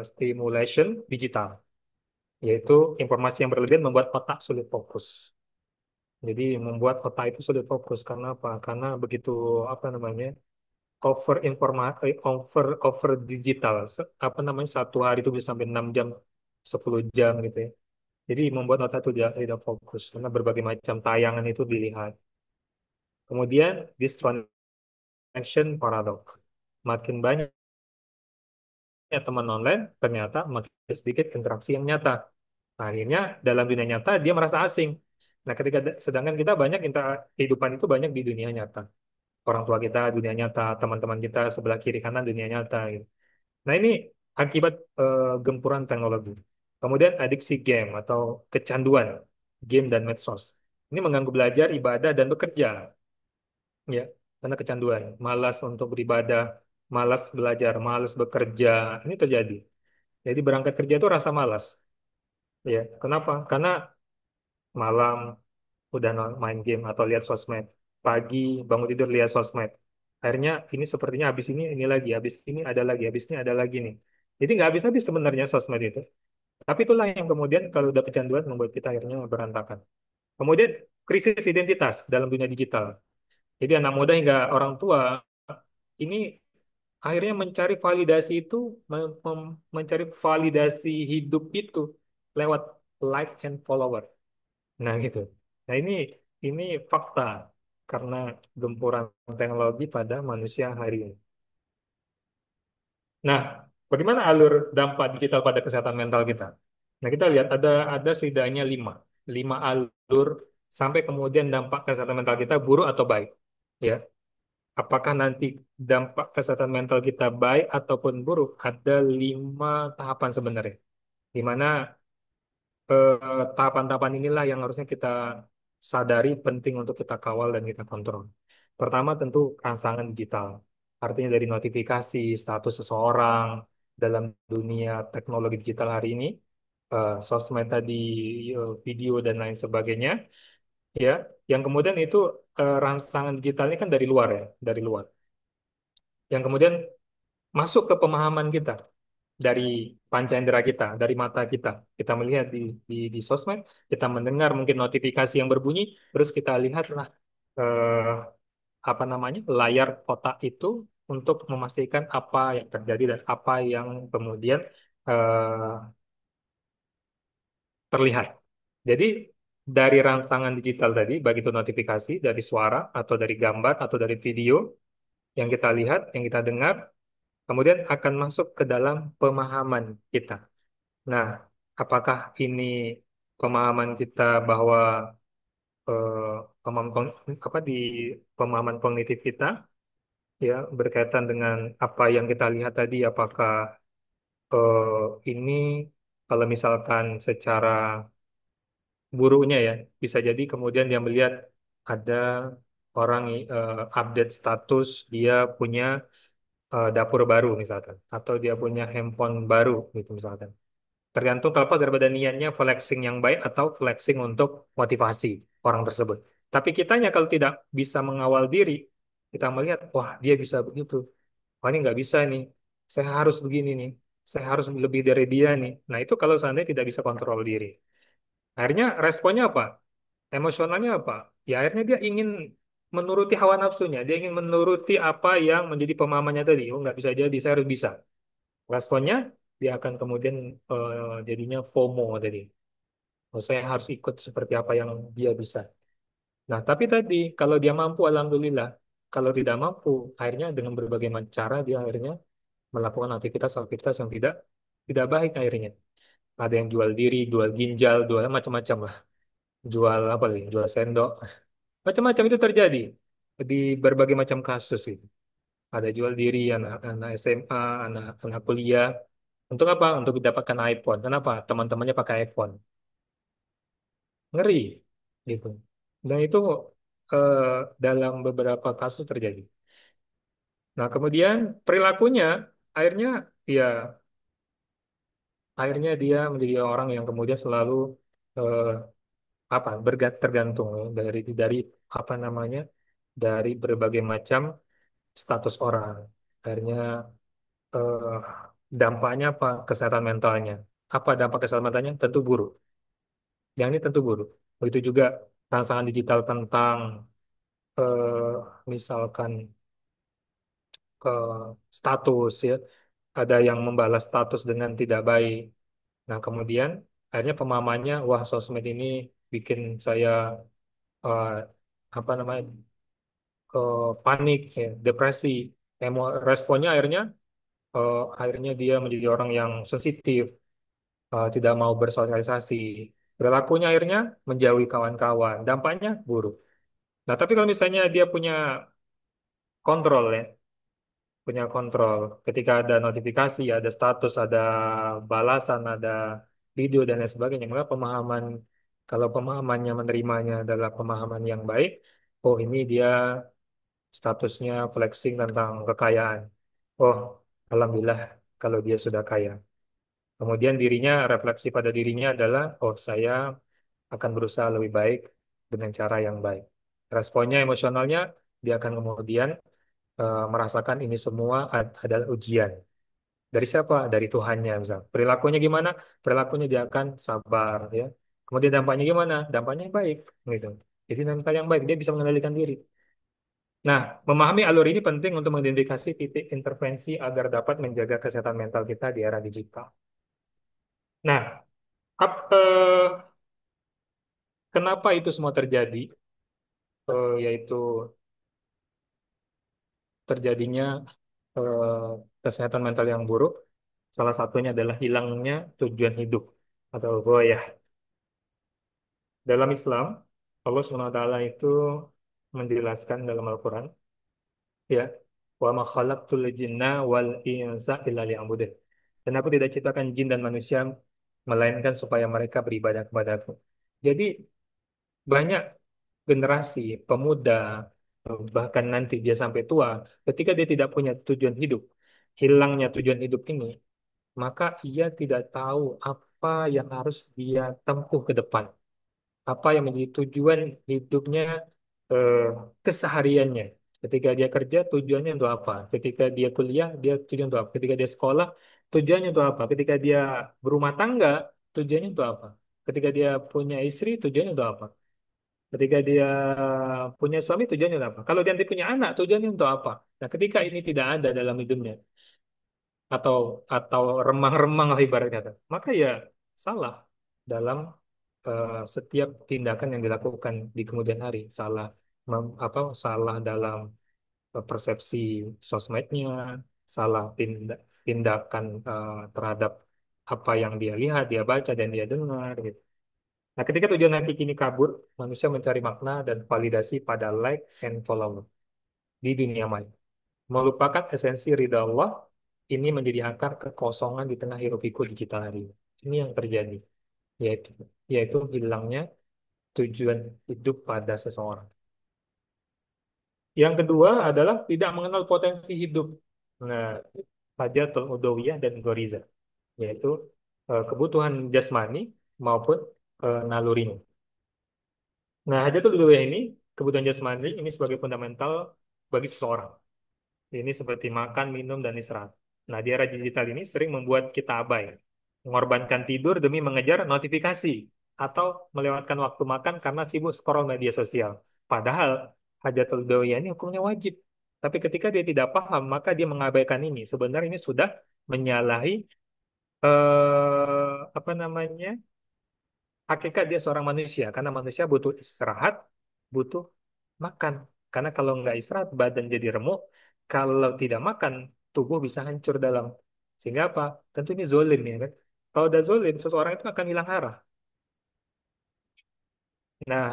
stimulation digital, yaitu informasi yang berlebihan membuat otak sulit fokus. Jadi membuat otak itu sulit fokus karena apa? Karena begitu apa namanya over digital. Apa namanya satu hari itu bisa sampai 6 jam, 10 jam gitu ya. Jadi membuat otak itu tidak fokus karena berbagai macam tayangan itu dilihat. Kemudian disconnection paradox. Makin banyak teman online, ternyata makin sedikit interaksi yang nyata. Nah, akhirnya dalam dunia nyata dia merasa asing. Nah, sedangkan kita banyak kehidupan itu banyak di dunia nyata. Orang tua kita dunia nyata, teman-teman kita sebelah kiri kanan dunia nyata gitu. Nah, ini akibat gempuran teknologi. Kemudian adiksi game atau kecanduan game dan medsos. Ini mengganggu belajar, ibadah dan bekerja, ya. Karena kecanduan, malas untuk beribadah, malas belajar, malas bekerja, ini terjadi. Jadi berangkat kerja itu rasa malas, ya. Kenapa? Karena malam udah main game atau lihat sosmed. Pagi bangun tidur lihat sosmed. Akhirnya ini sepertinya habis ini lagi, habis ini ada lagi, habis ini ada lagi nih. Jadi nggak habis-habis sebenarnya sosmed itu. Tapi itulah yang kemudian kalau udah kecanduan membuat kita akhirnya berantakan. Kemudian krisis identitas dalam dunia digital. Jadi anak muda hingga orang tua ini akhirnya mencari validasi itu, mencari validasi hidup itu lewat like and follower. Nah gitu. Nah ini fakta karena gempuran teknologi pada manusia hari ini. Nah, bagaimana alur dampak digital pada kesehatan mental kita? Nah, kita lihat ada setidaknya lima alur sampai kemudian dampak kesehatan mental kita buruk atau baik. Ya, apakah nanti dampak kesehatan mental kita baik ataupun buruk? Ada 5 tahapan sebenarnya, di mana tahapan-tahapan inilah yang harusnya kita sadari penting untuk kita kawal dan kita kontrol. Pertama tentu rangsangan digital. Artinya dari notifikasi, status seseorang dalam dunia teknologi digital hari ini, sosmed tadi, video dan lain sebagainya, ya. Yang kemudian itu rangsangan digitalnya kan dari luar ya, dari luar. Yang kemudian masuk ke pemahaman kita dari panca indera kita, dari mata kita. Kita melihat di sosmed, kita mendengar mungkin notifikasi yang berbunyi, terus kita lihatlah eh, apa namanya layar kotak itu untuk memastikan apa yang terjadi dan apa yang kemudian eh, terlihat. Jadi dari rangsangan digital tadi, baik itu notifikasi dari suara atau dari gambar atau dari video yang kita lihat, yang kita dengar, kemudian akan masuk ke dalam pemahaman kita. Nah, apakah ini pemahaman kita bahwa eh, apa di pemahaman kognitif kita ya berkaitan dengan apa yang kita lihat tadi, apakah ini kalau misalkan secara buruknya ya bisa jadi kemudian dia melihat ada orang update status dia punya dapur baru misalkan atau dia punya handphone baru gitu misalkan. Tergantung terlepas daripada niatnya flexing yang baik atau flexing untuk motivasi orang tersebut. Tapi kitanya kalau tidak bisa mengawal diri, kita melihat, wah dia bisa begitu, wah ini nggak bisa nih, saya harus begini nih, saya harus lebih dari dia nih. Nah itu kalau seandainya tidak bisa kontrol diri. Akhirnya responnya apa? Emosionalnya apa? Ya akhirnya dia ingin menuruti hawa nafsunya, dia ingin menuruti apa yang menjadi pemahamannya tadi. Oh nggak bisa jadi, saya harus bisa. Responnya dia akan kemudian jadinya FOMO tadi. Oh, saya harus ikut seperti apa yang dia bisa. Nah, tapi tadi kalau dia mampu, alhamdulillah. Kalau tidak mampu, akhirnya dengan berbagai macam cara dia akhirnya melakukan aktivitas-aktivitas yang tidak baik akhirnya. Ada yang jual diri, jual ginjal, jual macam-macam lah. Jual apa lagi? Jual sendok. Macam-macam itu terjadi di berbagai macam kasus itu. Ada jual diri anak SMA, anak kuliah. Untuk apa? Untuk mendapatkan iPhone. Kenapa? Teman-temannya pakai iPhone. Ngeri gitu. Dan itu eh, dalam beberapa kasus terjadi. Nah, kemudian perilakunya akhirnya ya akhirnya dia menjadi orang yang kemudian selalu eh, apa tergantung ya, dari apa namanya dari berbagai macam status orang. Akhirnya eh, dampaknya apa kesehatan mentalnya? Apa dampak kesehatan mentalnya? Tentu buruk. Yang ini tentu buruk. Begitu juga rangsangan digital tentang misalkan ke status ya, ada yang membalas status dengan tidak baik. Nah, kemudian akhirnya pemahamannya, wah sosmed ini bikin saya eh, apa namanya panik, ya, depresi. Responnya akhirnya dia menjadi orang yang sensitif, tidak mau bersosialisasi. Perilakunya akhirnya menjauhi kawan-kawan. Dampaknya buruk. Nah, tapi kalau misalnya dia punya kontrol ya, punya kontrol. Ketika ada notifikasi, ada status, ada balasan, ada video dan lain sebagainya, maka kalau pemahamannya menerimanya adalah pemahaman yang baik, oh ini dia statusnya flexing tentang kekayaan. Oh, alhamdulillah kalau dia sudah kaya. Kemudian dirinya, refleksi pada dirinya adalah, oh saya akan berusaha lebih baik dengan cara yang baik. Responnya, emosionalnya, dia akan kemudian merasakan ini semua adalah ujian. Dari siapa? Dari Tuhannya, misal. Perilakunya gimana? Perilakunya dia akan sabar, ya. Kemudian dampaknya gimana? Dampaknya baik, gitu. Jadi mental yang baik, dia bisa mengendalikan diri. Nah, memahami alur ini penting untuk mengidentifikasi titik intervensi agar dapat menjaga kesehatan mental kita di era digital. Nah, kenapa itu semua terjadi? Yaitu terjadinya eh, kesehatan mental yang buruk. Salah satunya adalah hilangnya tujuan hidup atau goyah. Dalam Islam, Allah SWT itu menjelaskan dalam Al-Quran, ya, wa ma khalaqtul jinna wal insa illa liya'budun. Dan aku tidak ciptakan jin dan manusia melainkan supaya mereka beribadah kepadaku. Jadi banyak generasi pemuda bahkan nanti dia sampai tua, ketika dia tidak punya tujuan hidup, hilangnya tujuan hidup ini, maka ia tidak tahu apa yang harus dia tempuh ke depan, apa yang menjadi tujuan hidupnya, eh, kesehariannya. Ketika dia kerja, tujuannya untuk apa? Ketika dia kuliah, dia tujuan untuk apa? Ketika dia sekolah, tujuannya untuk apa? Ketika dia berumah tangga, tujuannya untuk apa? Ketika dia punya istri, tujuannya untuk apa? Ketika dia punya suami, tujuannya untuk apa? Kalau dia nanti punya anak, tujuannya untuk apa? Nah, ketika ini tidak ada dalam hidupnya, atau remang-remang lah ibaratnya, maka ya salah dalam setiap tindakan yang dilakukan di kemudian hari. Salah dalam persepsi sosmednya, salah tindakan terhadap apa yang dia lihat, dia baca dan dia dengar gitu. Nah, ketika tujuan hakiki ini kabur, manusia mencari makna dan validasi pada like and follow di dunia maya. Melupakan esensi ridha Allah, ini menjadi akar kekosongan di tengah hiruk-pikuk digital hari ini. Ini yang terjadi, yaitu yaitu hilangnya tujuan hidup pada seseorang. Yang kedua adalah tidak mengenal potensi hidup. Nah, Hajatul Udawiyah dan Goriza, yaitu kebutuhan jasmani maupun nalurinya. Nah, Hajatul Udawiyah ini, kebutuhan jasmani ini sebagai fundamental bagi seseorang. Ini seperti makan, minum, dan istirahat. Nah, di era digital ini sering membuat kita abai, mengorbankan tidur demi mengejar notifikasi, atau melewatkan waktu makan karena sibuk scroll media sosial. Padahal hajatul dawiyah ini hukumnya wajib. Tapi ketika dia tidak paham, maka dia mengabaikan ini. Sebenarnya ini sudah menyalahi apa namanya, hakikat dia seorang manusia. Karena manusia butuh istirahat, butuh makan. Karena kalau nggak istirahat, badan jadi remuk. Kalau tidak makan, tubuh bisa hancur dalam. Sehingga apa? Tentu ini zolim ya kan. Kalau udah zolim, seseorang itu akan hilang arah. Nah,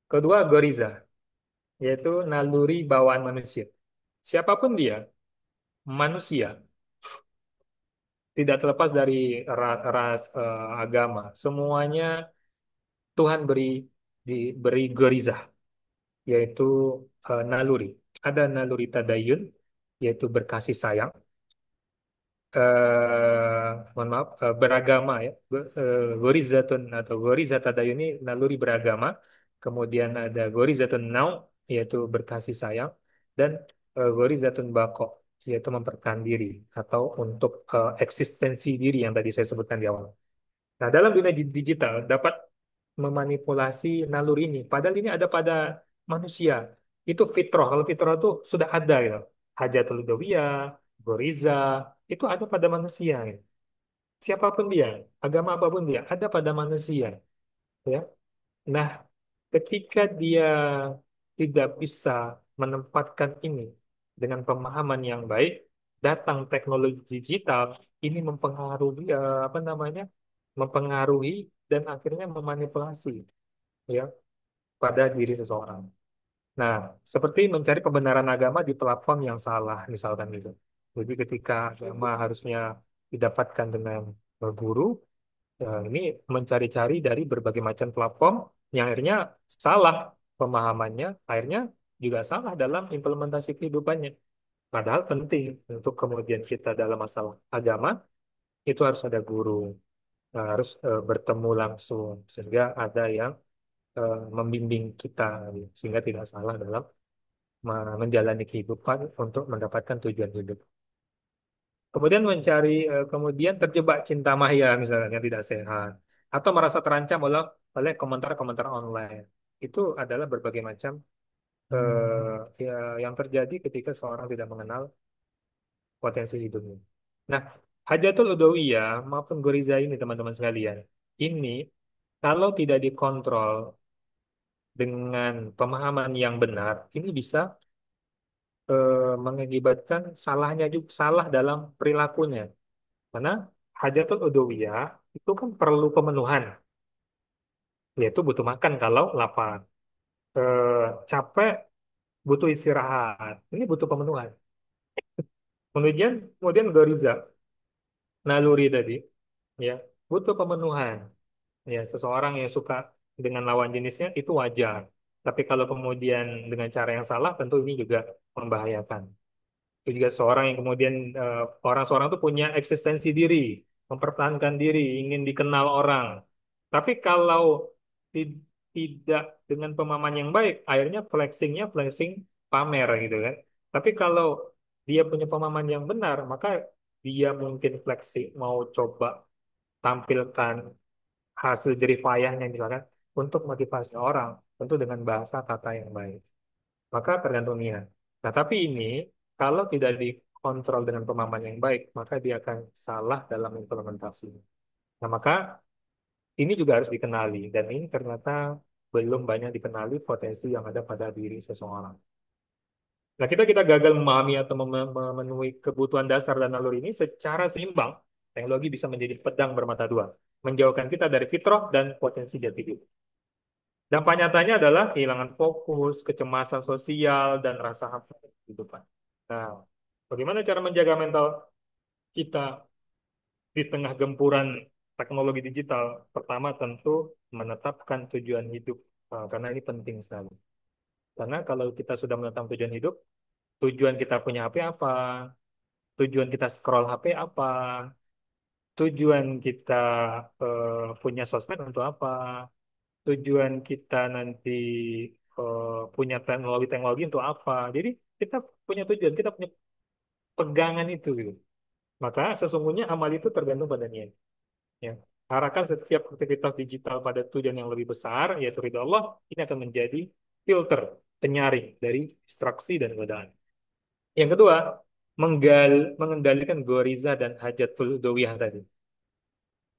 kedua goriza, yaitu naluri bawaan manusia. Siapapun dia, manusia, tidak terlepas dari ras, agama. Semuanya Tuhan beri goriza, yaitu naluri. Ada naluri tadayun, yaitu berkasih sayang. Mohon maaf, beragama ya. Gorizatun atau gorizat tadayun ini naluri beragama. Kemudian ada gorizatun nau, yaitu berkasih sayang. Dan gorizatun bako, yaitu mempertahankan diri atau untuk eksistensi diri yang tadi saya sebutkan di awal. Nah, dalam dunia digital dapat memanipulasi naluri ini. Padahal ini ada pada manusia. Itu fitrah. Kalau fitrah itu sudah ada ya. Hajatul Udawiyah, Goriza, itu ada pada manusia. Ya. Siapapun dia, agama apapun dia, ada pada manusia. Ya. Nah, ketika dia tidak bisa menempatkan ini dengan pemahaman yang baik, datang teknologi digital ini mempengaruhi apa namanya? Mempengaruhi dan akhirnya memanipulasi ya pada diri seseorang. Nah, seperti mencari kebenaran agama di platform yang salah, misalkan gitu. Jadi ketika agama harusnya didapatkan dengan guru, ya ini mencari-cari dari berbagai macam platform yang akhirnya salah pemahamannya, akhirnya juga salah dalam implementasi kehidupannya. Padahal penting untuk kemudian kita dalam masalah agama, itu harus ada guru, harus bertemu langsung, sehingga ada yang membimbing kita sehingga tidak salah dalam menjalani kehidupan untuk mendapatkan tujuan hidup. Kemudian kemudian terjebak cinta maya misalnya yang tidak sehat atau merasa terancam oleh komentar-komentar online. Itu adalah berbagai macam ya, yang terjadi ketika seorang tidak mengenal potensi hidupnya. Nah, Hajatul Udawiyah maupun Goriza ini teman-teman sekalian, ini kalau tidak dikontrol dengan pemahaman yang benar, ini bisa mengakibatkan salahnya juga salah dalam perilakunya. Karena Hajatul Udawiyah itu kan perlu pemenuhan, yaitu butuh makan kalau lapar. Eh, Capek butuh istirahat. Ini butuh pemenuhan. Kemudian Goriza, naluri tadi, ya butuh pemenuhan. Ya, seseorang yang suka dengan lawan jenisnya itu wajar. Tapi kalau kemudian dengan cara yang salah, tentu ini juga membahayakan. Itu juga seorang yang kemudian orang seorang itu punya eksistensi diri, mempertahankan diri, ingin dikenal orang. Tapi kalau ti- tidak dengan pemahaman yang baik, akhirnya flexingnya flexing pamer gitu kan. Tapi kalau dia punya pemahaman yang benar, maka dia mungkin flexing mau coba tampilkan hasil jerih payahnya misalkan untuk motivasi orang, tentu dengan bahasa kata yang baik. Maka tergantung niat. Nah, tapi ini kalau tidak dikontrol dengan pemahaman yang baik, maka dia akan salah dalam implementasinya. Nah, maka ini juga harus dikenali dan ini ternyata belum banyak dikenali potensi yang ada pada diri seseorang. Nah, kita gagal memahami atau memenuhi kebutuhan dasar dan naluri ini secara seimbang. Teknologi bisa menjadi pedang bermata dua, menjauhkan kita dari fitrah dan potensi jati diri. Dampak nyatanya adalah kehilangan fokus, kecemasan sosial, dan rasa hampa dalam kehidupan. Nah, bagaimana cara menjaga mental kita di tengah gempuran teknologi digital? Pertama, tentu menetapkan tujuan hidup, karena ini penting sekali. Karena kalau kita sudah menetapkan tujuan hidup, tujuan kita punya HP apa, tujuan kita scroll HP apa, tujuan kita punya sosmed untuk apa, tujuan kita nanti punya teknologi-teknologi untuk apa. Jadi kita punya tujuan, kita punya pegangan itu gitu. Maka sesungguhnya amal itu tergantung pada niat. Ya. Arahkan setiap aktivitas digital pada tujuan yang lebih besar, yaitu ridha Allah, ini akan menjadi filter, penyaring dari distraksi dan godaan. Yang kedua, mengendalikan goriza dan hajatul dawiyah tadi.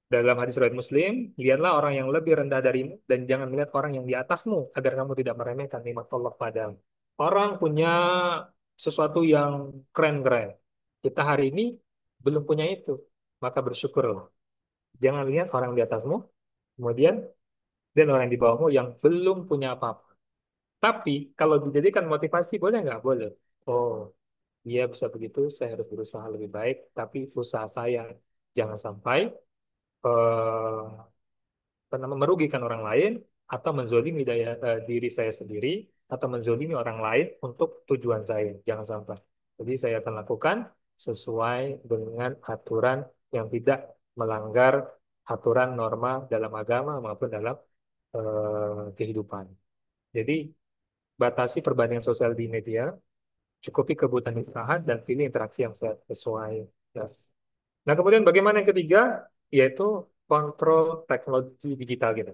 Dalam hadis riwayat Muslim, lihatlah orang yang lebih rendah darimu dan jangan melihat orang yang di atasmu agar kamu tidak meremehkan nikmat Allah padamu. Orang punya sesuatu yang keren-keren. Kita hari ini belum punya itu, maka bersyukurlah. Jangan lihat orang di atasmu, kemudian dan orang di bawahmu yang belum punya apa-apa. Tapi kalau dijadikan motivasi, boleh nggak? Boleh. Oh, iya bisa begitu, saya harus berusaha lebih baik, tapi usaha saya jangan sampai eh, merugikan orang lain atau menzolimi diri saya sendiri atau menzolimi orang lain untuk tujuan saya. Jangan sampai. Jadi saya akan lakukan sesuai dengan aturan yang tidak melanggar aturan norma dalam agama maupun dalam kehidupan. Jadi batasi perbandingan sosial di media, cukupi kebutuhan istirahat dan pilih interaksi yang sesuai. Ya. Nah, kemudian bagaimana yang ketiga? Yaitu kontrol teknologi digital kita.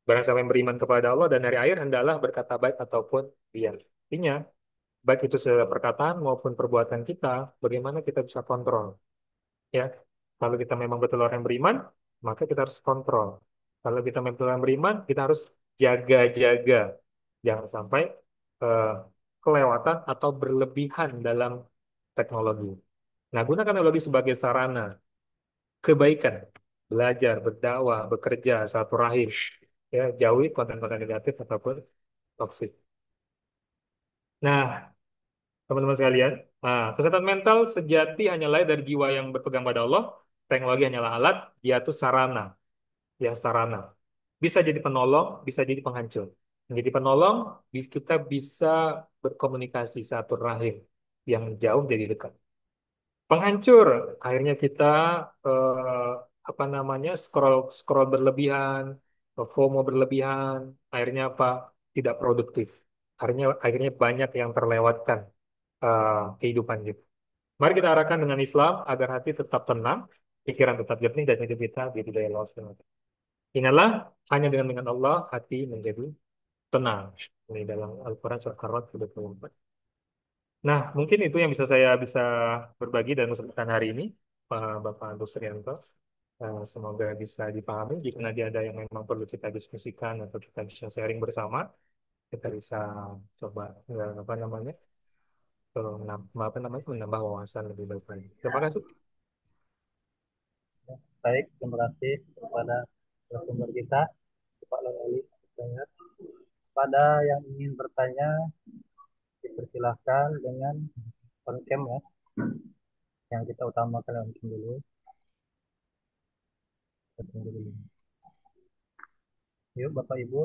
Barang siapa yang beriman kepada Allah dan hari akhir, hendaklah berkata baik ataupun diam. Artinya, baik itu secara perkataan maupun perbuatan kita, bagaimana kita bisa kontrol. Ya, kalau kita memang betul orang yang beriman, maka kita harus kontrol. Kalau kita memang betul orang yang beriman, kita harus jaga-jaga. Jangan sampai eh, kelewatan atau berlebihan dalam teknologi. Nah, gunakan teknologi sebagai sarana kebaikan, belajar, berdakwah, bekerja, silaturahim. Ya, jauhi konten-konten negatif ataupun toksik. Nah, teman-teman sekalian, kesehatan mental sejati hanya lahir dari jiwa yang berpegang pada Allah. Teknologi hanyalah alat, dia itu sarana, ya sarana. Bisa jadi penolong, bisa jadi penghancur. Menjadi penolong, kita bisa berkomunikasi satu rahim yang jauh jadi dekat. Penghancur, akhirnya kita eh, apa namanya scroll scroll berlebihan, FOMO berlebihan, akhirnya apa? Tidak produktif. Akhirnya banyak yang terlewatkan kehidupan kita. Mari kita arahkan dengan Islam agar hati tetap tenang, pikiran tetap jernih dan hidup kita di hidayah Allah SWT. Ingatlah, hanya dengan Allah hati menjadi tenang. Ini dalam Al-Quran surat Ar-Ra'd 34. Nah, mungkin itu yang saya bisa berbagi dan kesempatan hari ini, Bapak Agus Rianto. Semoga bisa dipahami. Jika nanti ada yang memang perlu kita diskusikan atau kita bisa sharing bersama, kita bisa coba apa namanya, menambah wawasan lebih baik lagi. Terima kasih. Baik, terima kasih kepada narasumber kita, Pak Loli. Pada yang ingin bertanya, dipersilahkan dengan on-cam ya, yang kita utamakan on-cam dulu. Kita tunggu dulu. Yuk, Bapak Ibu,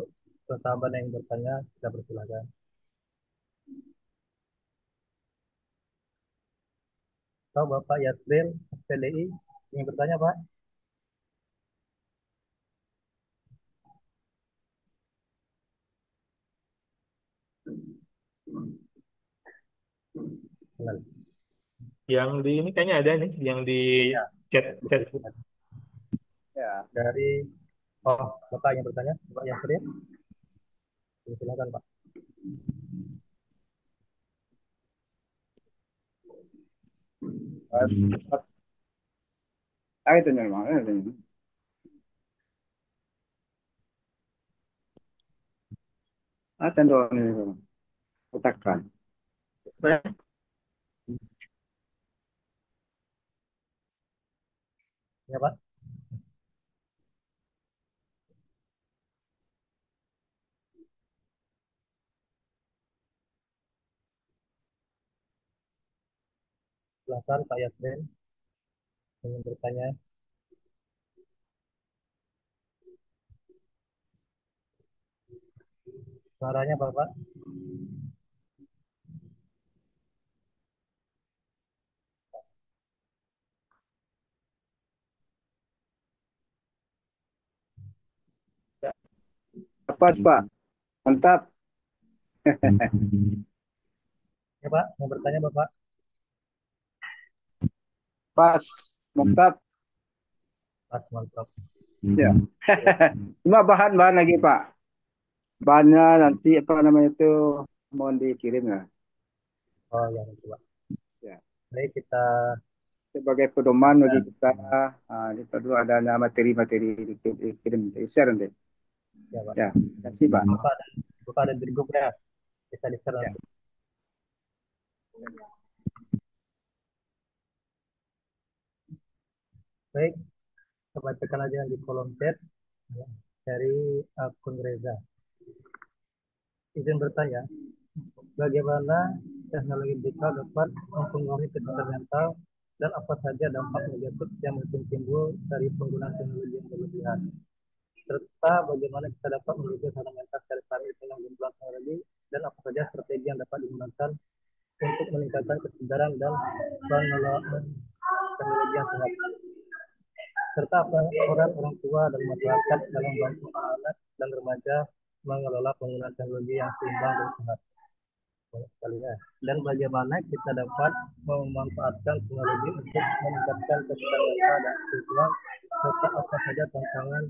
sahabat yang bertanya, kita persilahkan. Atau Bapak Yasril, PDI, ingin bertanya, Pak? Kenal. Yang di ini kayaknya ada nih, yang di Ya, chat chat. ya, dari Bapak yang bertanya, Bapak Yasril, silakan Pak. Ah, itu normal. Ah, tentu ini katakan. Ya Pak, silakan Pak Yasril ingin bertanya. Suaranya Bapak, Apa, Pak? Mantap. ya Pak, mau bertanya Bapak? Pas. Mantap. Pas, mantap. Ya. Cuma bahan-bahan lagi, Pak. Bahannya nanti apa namanya itu mohon dikirim ya. Oh ya, nanti Pak. Ya. Baik, kita Sebagai pedoman bagi kita, di perlu adanya materi-materi dikirim, di-share nanti. ya Pak. Ya. Terima kasih, Pak. Bapak ada di grup ya, bisa di-share Ya. nanti. Baik, kita bacakan aja di kolom chat ya, dari akun Reza. Izin bertanya, bagaimana teknologi digital dapat mempengaruhi kesehatan mental dan apa saja dampak negatif yang mungkin timbul dari penggunaan teknologi yang berlebihan? Serta bagaimana kita dapat menjaga kesehatan mental secara stabil dengan jumlah teknologi dan apa saja strategi yang dapat digunakan untuk meningkatkan kesadaran dan pengelolaan teknologi yang sehat, serta peran orang tua dan masyarakat dalam membantu anak dan remaja mengelola penggunaan teknologi yang seimbang dan sehat. Sekali ya. Dan bagaimana kita dapat memanfaatkan teknologi untuk meningkatkan kesehatan mental dan spiritual, serta apa saja tantangan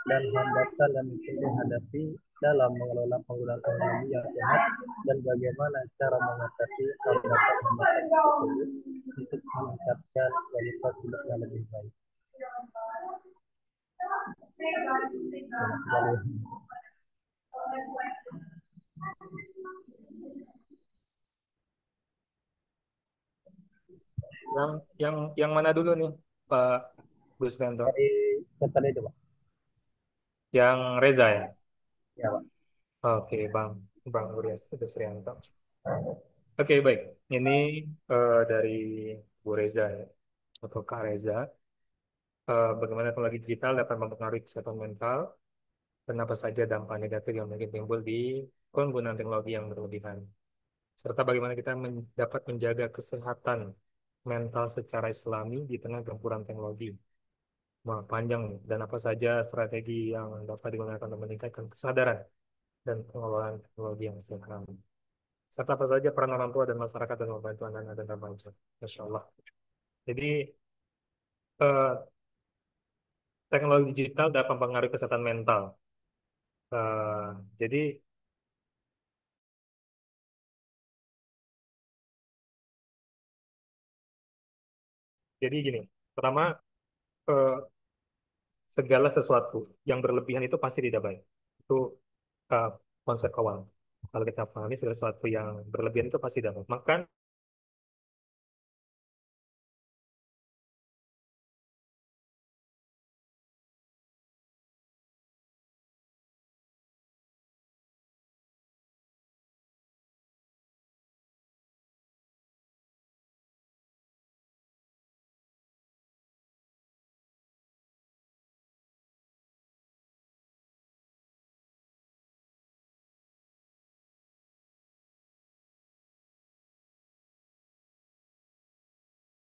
dan hambatan yang mungkin dihadapi dalam mengelola penggunaan teknologi yang sehat dan bagaimana cara mengatasi hambatan-hambatan tersebut untuk meningkatkan kualitas hidup yang lebih baik. Yang yang mana dulu nih, Pak Gus Rianto? Dari tadi itu Pak. Yang Reza ya? Ya Pak. Oke, Bang Gus Rianto. Oke, baik. Ini dari Bu Reza ya, atau Kak Reza. Bagaimana teknologi digital dapat mempengaruhi kesehatan mental dan apa saja dampak negatif yang mungkin timbul di penggunaan teknologi yang berlebihan. Serta bagaimana kita dapat menjaga kesehatan mental secara islami di tengah gempuran teknologi. Wah, panjang nih. Dan apa saja strategi yang dapat digunakan untuk meningkatkan kesadaran dan pengelolaan teknologi yang sehat. Serta apa saja peran orang tua dan masyarakat dalam membantu anak-anak dan remaja. Masya Allah. Jadi, eh, teknologi digital dapat mempengaruhi kesehatan mental. Eh, jadi, Jadi gini, pertama, eh, segala sesuatu yang berlebihan itu pasti tidak baik. Itu eh, konsep awal. Kalau kita pahami segala sesuatu yang berlebihan itu pasti tidak baik. Maka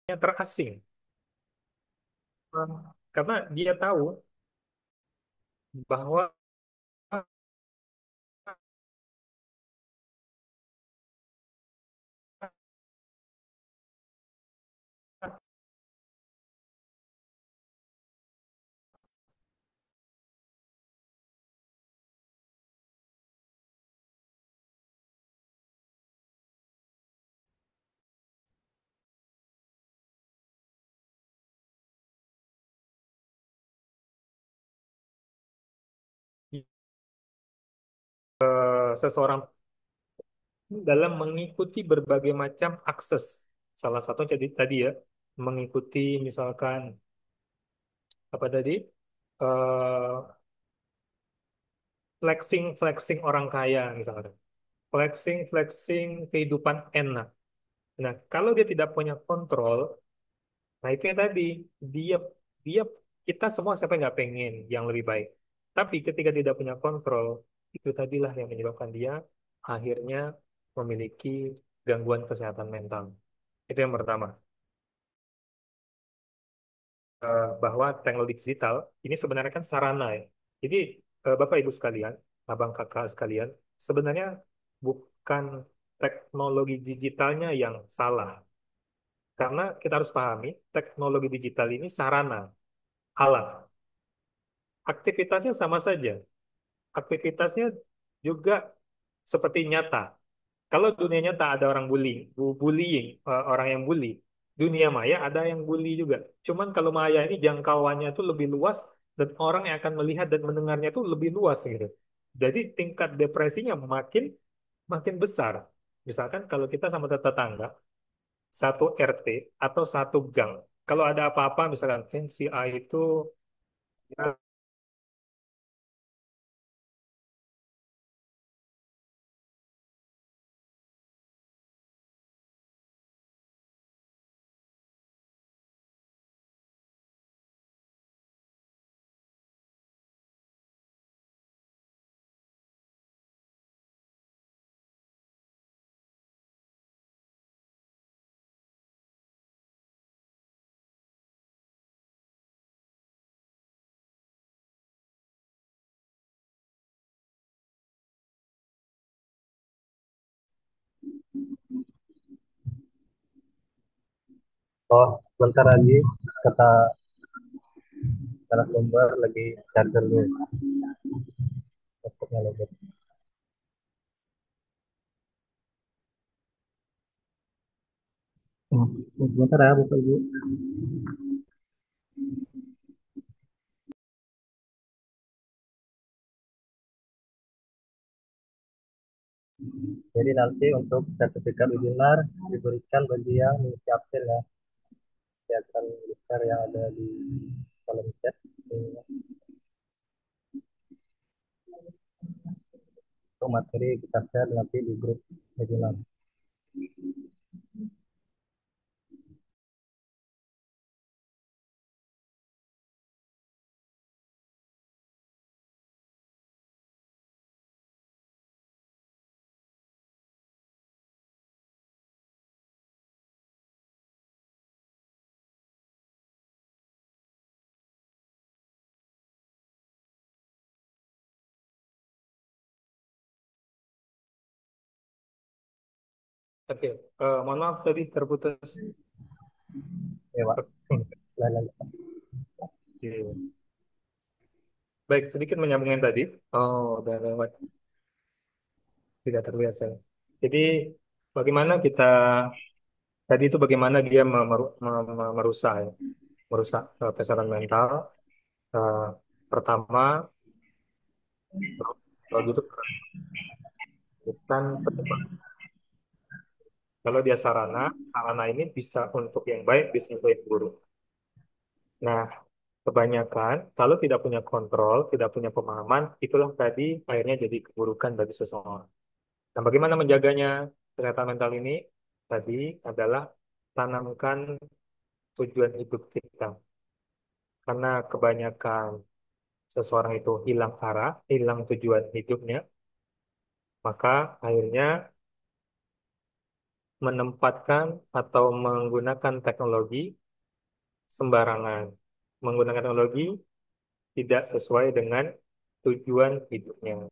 yang terasing. Karena dia tahu bahwa seseorang dalam mengikuti berbagai macam akses. Salah satu jadi tadi ya, mengikuti misalkan apa tadi? eh Flexing flexing orang kaya misalkan. Flexing flexing kehidupan enak. Nah, kalau dia tidak punya kontrol, nah itu yang tadi dia dia kita semua siapa yang nggak pengen yang lebih baik. Tapi ketika tidak punya kontrol, itu tadilah yang menyebabkan dia akhirnya memiliki gangguan kesehatan mental. Itu yang pertama. Bahwa teknologi digital ini sebenarnya kan sarana ya. Jadi Bapak Ibu sekalian, abang kakak sekalian, sebenarnya bukan teknologi digitalnya yang salah. Karena kita harus pahami teknologi digital ini sarana, alat. Aktivitasnya sama saja. Aktivitasnya juga seperti nyata. Kalau dunia nyata ada orang bullying, orang yang bully. Dunia maya ada yang bully juga. Cuman kalau maya ini jangkauannya itu lebih luas dan orang yang akan melihat dan mendengarnya itu lebih luas gitu. Jadi tingkat depresinya makin makin besar. Misalkan kalau kita sama tetangga, satu RT atau satu gang. Kalau ada apa-apa misalkan si A itu ya, Oh, bentar lagi kata narasumber lagi charger dulu. Laptopnya lagi. Sebentar ya, Bapak Ibu. Jadi nanti untuk sertifikat webinar diberikan bagi yang mengisi absen ya. Saya akan share yang ada di kolom chat. Untuk materi kita share nanti di grup webinar. oke. Mohon maaf tadi terputus. Ya, Pak. Lain-lain. Oke. Baik, sedikit menyambungin tadi. Oh, udah lewat. Tidak terlihat saya. Jadi, bagaimana kita Tadi itu bagaimana dia merusak, ya, merusak kesehatan mental. Eh, Pertama, kalau gitu bukan penyebab. Kalau dia sarana, sarana ini bisa untuk yang baik, bisa untuk yang buruk. Nah, kebanyakan kalau tidak punya kontrol, tidak punya pemahaman, itulah tadi akhirnya jadi keburukan bagi seseorang. Nah, bagaimana menjaganya kesehatan mental ini? Tadi adalah tanamkan tujuan hidup kita. Karena kebanyakan seseorang itu hilang arah, hilang tujuan hidupnya, maka akhirnya menempatkan atau menggunakan teknologi sembarangan. Menggunakan teknologi tidak sesuai dengan tujuan hidupnya.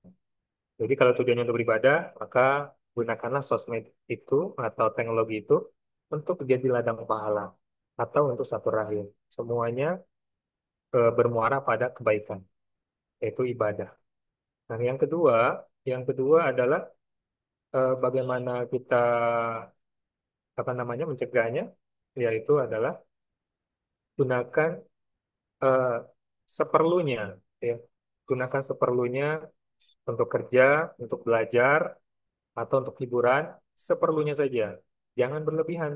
Jadi kalau tujuannya untuk beribadah, maka gunakanlah sosmed itu atau teknologi itu untuk jadi ladang pahala atau untuk satu rahim. Semuanya bermuara pada kebaikan, yaitu ibadah. Nah, yang kedua adalah bagaimana kita apa namanya mencegahnya, yaitu adalah gunakan eh, seperlunya, ya. Gunakan seperlunya untuk kerja, untuk belajar, atau untuk hiburan, seperlunya saja. Jangan berlebihan.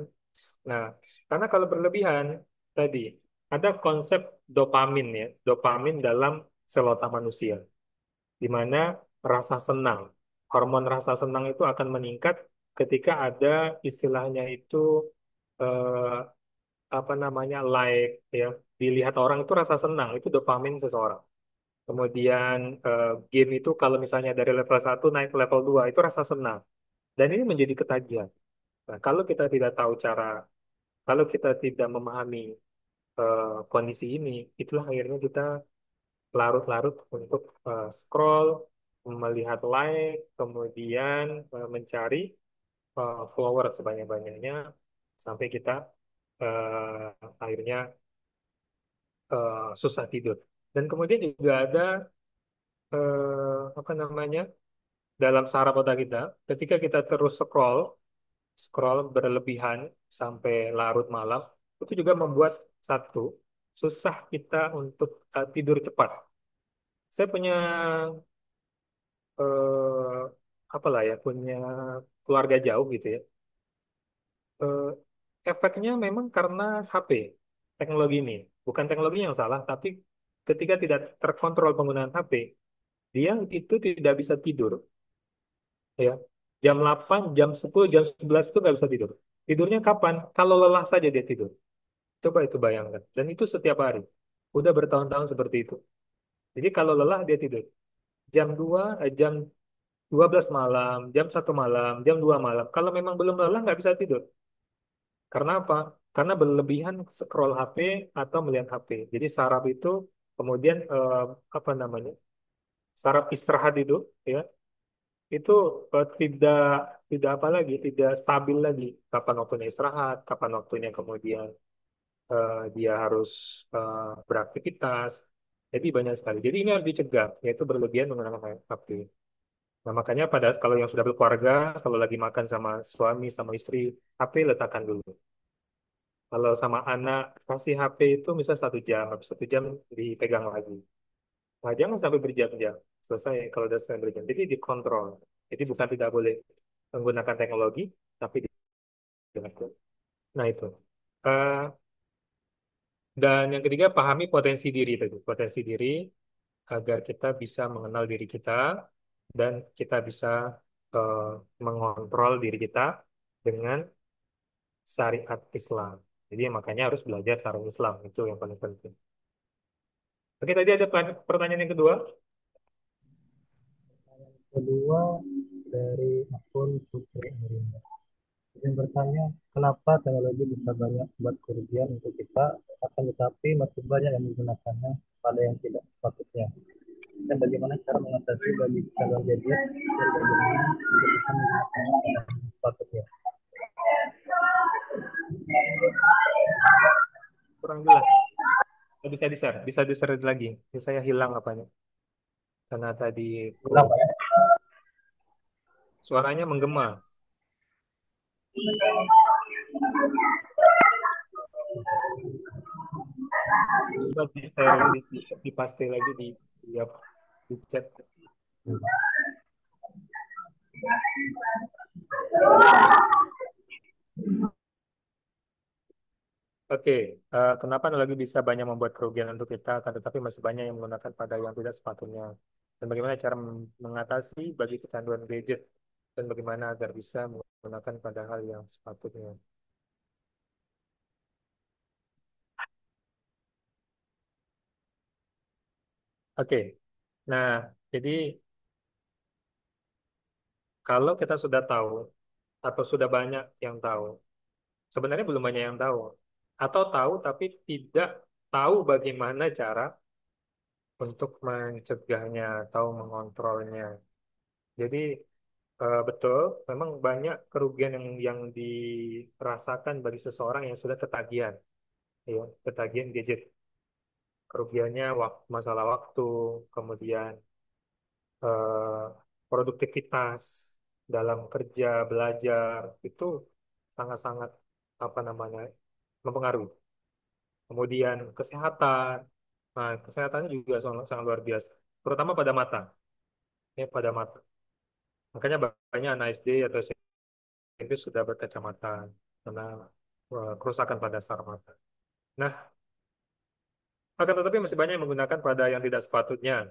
Nah, karena kalau berlebihan, tadi ada konsep dopamin ya, dopamin dalam sel otak manusia, di mana rasa senang, hormon rasa senang itu akan meningkat ketika ada istilahnya itu eh, apa namanya like ya, dilihat orang itu rasa senang, itu dopamin seseorang. Kemudian game itu kalau misalnya dari level 1 naik ke level 2 itu rasa senang. Dan ini menjadi ketagihan. Nah, kalau kita tidak memahami kondisi ini, itulah akhirnya kita larut-larut untuk scroll, melihat like, kemudian mencari follower sebanyak-banyaknya, sampai kita akhirnya susah tidur. Dan kemudian juga ada apa namanya dalam saraf otak kita, ketika kita terus scroll, scroll berlebihan sampai larut malam, itu juga membuat satu susah kita untuk tidur cepat. Saya punya eh, apalah ya, punya keluarga jauh gitu ya. Eh, Efeknya memang karena HP, teknologi ini. Bukan teknologi yang salah, tapi ketika tidak terkontrol penggunaan HP, dia itu tidak bisa tidur. Ya. Jam 8, jam 10, jam 11 itu nggak bisa tidur. Tidurnya kapan? Kalau lelah saja dia tidur. Coba itu bayangkan. Dan itu setiap hari. Udah bertahun-tahun seperti itu. Jadi kalau lelah dia tidur. Jam 12 malam, jam 1 malam, jam 2 malam. Kalau memang belum lelah nggak bisa tidur. Karena apa? Karena berlebihan scroll HP atau melihat HP. Jadi saraf itu kemudian apa namanya? Saraf istirahat ya itu tidak tidak apa lagi, tidak stabil lagi. Kapan waktunya istirahat, kapan waktunya kemudian dia harus beraktivitas. Jadi banyak sekali. Jadi ini harus dicegah, yaitu berlebihan menggunakan HP. Nah, makanya pada kalau yang sudah berkeluarga, kalau lagi makan sama suami, sama istri, HP letakkan dulu. Kalau sama anak, kasih HP itu misal 1 jam, habis 1 jam dipegang lagi. Nah, jangan sampai berjam-jam. Selesai, kalau sudah selesai berjam. Jadi dikontrol. Jadi bukan tidak boleh menggunakan teknologi, tapi diatur. Nah, itu. Eh, dan yang ketiga, pahami potensi diri tadi. Potensi diri agar kita bisa mengenal diri kita dan kita bisa eh, mengontrol diri kita dengan syariat Islam. Jadi makanya harus belajar syariat Islam. Itu yang paling penting. Oke, tadi ada pertanyaan yang kedua. Kedua dari akun Putri Mirinda. Yang bertanya, kenapa teknologi bisa banyak buat kerugian untuk kita, akan tetapi masih banyak yang menggunakannya pada yang tidak sepatutnya. Dan bagaimana cara mengatasi bagi calon gadget dan bagaimana untuk bisa menggunakannya pada yang sepatutnya. Kurang jelas. Bisa di-share lagi. Ini saya hilang apanya. Karena tadi Kenapa ya? suaranya menggema. Coba di share lagi, di paste lagi di, apa, di chat. Oke, kenapa lagi bisa banyak membuat kerugian untuk kita, akan tetapi masih banyak yang menggunakan pada yang tidak sepatutnya. Dan bagaimana cara mengatasi bagi kecanduan gadget, dan bagaimana agar bisa menggunakan pada hal yang sepatutnya. Oke, nah jadi kalau kita sudah tahu, atau sudah banyak yang tahu, sebenarnya belum banyak yang tahu, atau tahu tapi tidak tahu bagaimana cara untuk mencegahnya atau mengontrolnya. Jadi betul, memang banyak kerugian yang dirasakan bagi seseorang yang sudah ketagihan, ya, ketagihan gadget. Kerugiannya masalah waktu, kemudian eh, produktivitas dalam kerja, belajar itu sangat-sangat apa namanya mempengaruhi. Kemudian kesehatan, nah kesehatannya juga sangat, sangat luar biasa, terutama pada mata, ya pada mata. Makanya banyak anak SD atau SMP sudah berkacamata karena kerusakan pada dasar mata. Nah, akan tetapi masih banyak yang menggunakan pada yang tidak sepatutnya.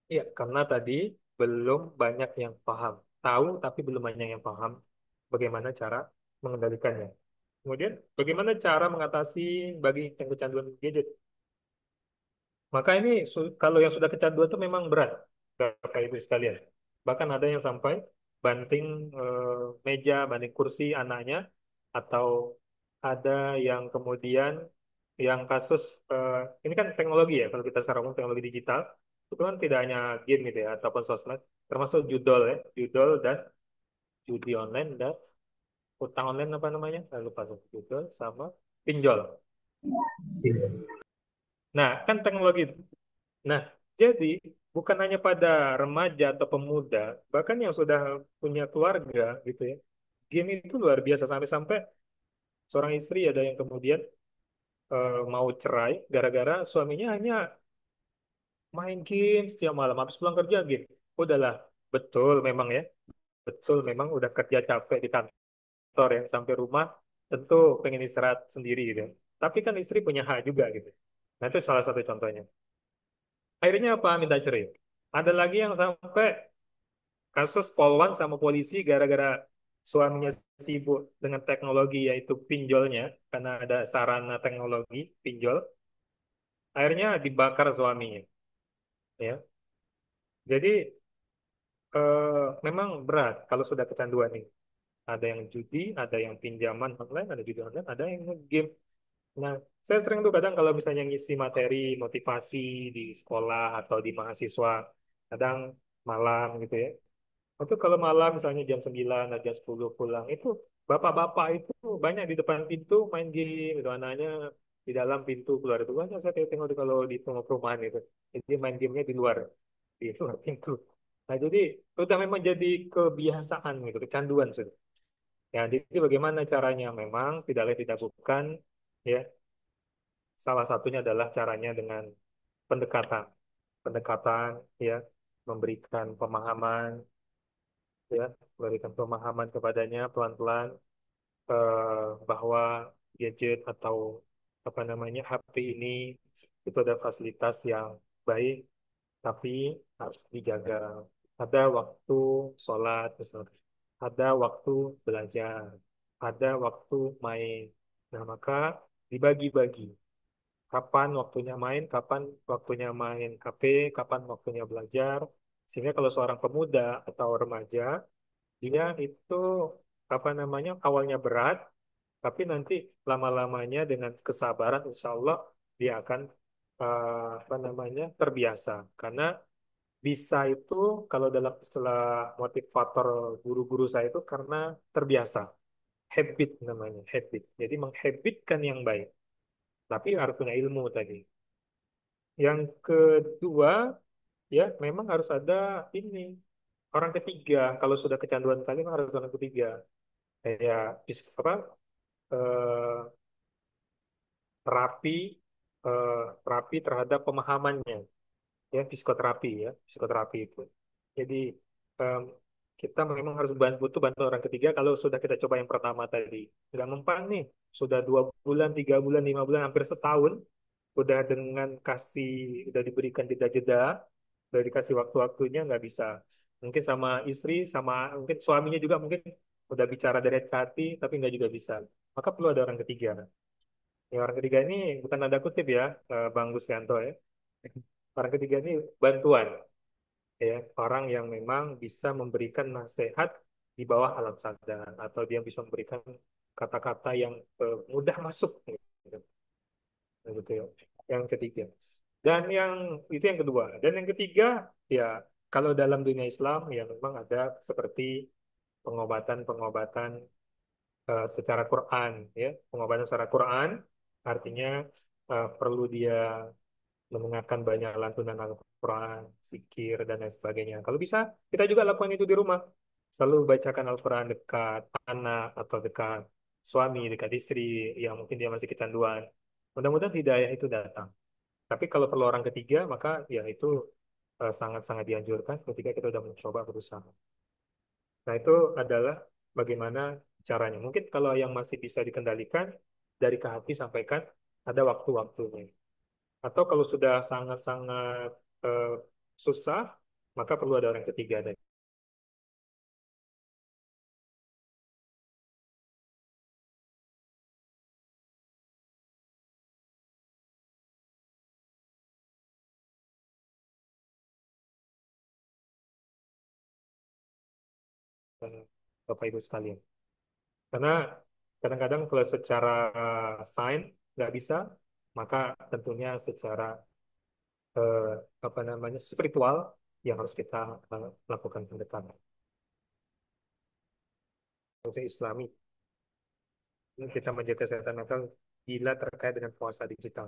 Iya, karena tadi belum banyak yang paham. Tahu tapi belum banyak yang paham bagaimana cara mengendalikannya. Kemudian, bagaimana cara mengatasi bagi yang kecanduan gadget? Maka ini kalau yang sudah kecanduan itu memang berat, Bapak Ibu sekalian. Bahkan ada yang sampai banting meja, banting kursi anaknya, atau ada yang kemudian yang kasus ini kan teknologi ya, kalau kita secara umum teknologi digital itu kan tidak hanya game gitu ya ataupun sosmed, termasuk judol ya, judol dan judi online dan utang online apa namanya? Saya lupa judol sama pinjol. Nah, kan teknologi itu. Nah, jadi bukan hanya pada remaja atau pemuda, bahkan yang sudah punya keluarga gitu ya. Game itu luar biasa sampai-sampai seorang istri ada yang kemudian mau cerai gara-gara suaminya hanya main game setiap malam habis pulang kerja game. Udahlah, betul memang ya. Betul memang udah kerja capek di kantor ya sampai rumah tentu pengen istirahat sendiri gitu. Tapi kan istri punya hak juga gitu. Nah, itu salah satu contohnya. Akhirnya apa? Minta cerai. Ada lagi yang sampai kasus polwan sama polisi gara-gara suaminya sibuk dengan teknologi yaitu pinjolnya karena ada sarana teknologi pinjol, akhirnya dibakar suaminya. Ya, jadi memang berat kalau sudah kecanduan ini. Ada yang judi, ada yang pinjaman online, ada judi online, ada yang game. Nah, saya sering tuh kadang kalau misalnya ngisi materi motivasi di sekolah atau di mahasiswa, kadang malam gitu ya. Itu kalau malam misalnya jam 9 atau jam 10 pulang, itu bapak-bapak itu banyak di depan pintu main game, itu anaknya di dalam pintu keluar itu banyak saya tengok kalau di perumahan itu. Jadi main gamenya di luar pintu. Nah, jadi udah memang jadi kebiasaan gitu, kecanduan sudah. Ya, jadi bagaimana caranya? Memang tidak lain tidak bukan ya. Salah satunya adalah caranya dengan pendekatan, pendekatan ya, memberikan pemahaman ya, memberikan pemahaman kepadanya pelan-pelan bahwa gadget atau apa namanya HP ini itu ada fasilitas yang baik, tapi harus dijaga. Ada waktu sholat misalkan, ada waktu belajar, ada waktu main. Nah, maka dibagi-bagi. Kapan waktunya main, kapan waktunya main HP, kapan waktunya belajar. Sehingga kalau seorang pemuda atau remaja, dia itu apa namanya awalnya berat, tapi nanti lama-lamanya dengan kesabaran, insya Allah dia akan apa namanya terbiasa. Karena bisa itu kalau dalam istilah motivator guru-guru saya itu karena terbiasa, habit namanya, habit. Jadi menghabitkan yang baik, tapi harus punya ilmu tadi. Yang kedua, ya memang harus ada ini orang ketiga. Kalau sudah kecanduan kali memang harus orang ketiga. Kayak apa? eh, terapi terapi terhadap pemahamannya, ya psikoterapi, ya psikoterapi itu. Jadi em, kita memang harus butuh bantu orang ketiga kalau sudah kita coba yang pertama tadi nggak mempan nih, sudah 2 bulan, 3 bulan, 5 bulan, hampir setahun, udah dengan udah diberikan jeda-jeda, udah dikasih waktu-waktunya nggak bisa. Mungkin sama istri, sama mungkin suaminya juga mungkin udah bicara dari hati, tapi nggak juga bisa. Maka perlu ada orang ketiga. Ya, orang ketiga ini bukan tanda kutip ya, Bang Gusyanto ya. Orang ketiga ini bantuan, ya, orang yang memang bisa memberikan nasihat di bawah alam sadar atau dia bisa memberikan kata-kata yang mudah masuk, gitu. Gitu ya. Yang ketiga. Dan yang kedua. Dan yang ketiga, ya kalau dalam dunia Islam ya memang ada seperti pengobatan-pengobatan secara Quran, ya. Pengobatan secara Quran artinya perlu dia mendengarkan banyak lantunan Al-Quran, zikir, dan lain sebagainya. Kalau bisa, kita juga lakukan itu di rumah. Selalu bacakan Al-Quran dekat anak atau dekat suami, dekat istri, yang mungkin dia masih kecanduan. Mudah-mudahan hidayah itu datang. Tapi kalau perlu orang ketiga, maka ya itu sangat-sangat dianjurkan ketika kita sudah mencoba berusaha. Nah, itu adalah bagaimana caranya. Mungkin kalau yang masih bisa dikendalikan, dari ke hati sampaikan, ada waktu-waktunya. Atau kalau sudah sangat-sangat eh, susah, maka perlu ada orang ketiga dan Bapak Ibu sekalian. Karena kadang-kadang kalau secara sign nggak bisa, maka tentunya secara eh, apa namanya spiritual yang harus kita lakukan pendekatan. Untuk Islami, ini kita menjaga kesehatan mental gila terkait dengan puasa digital.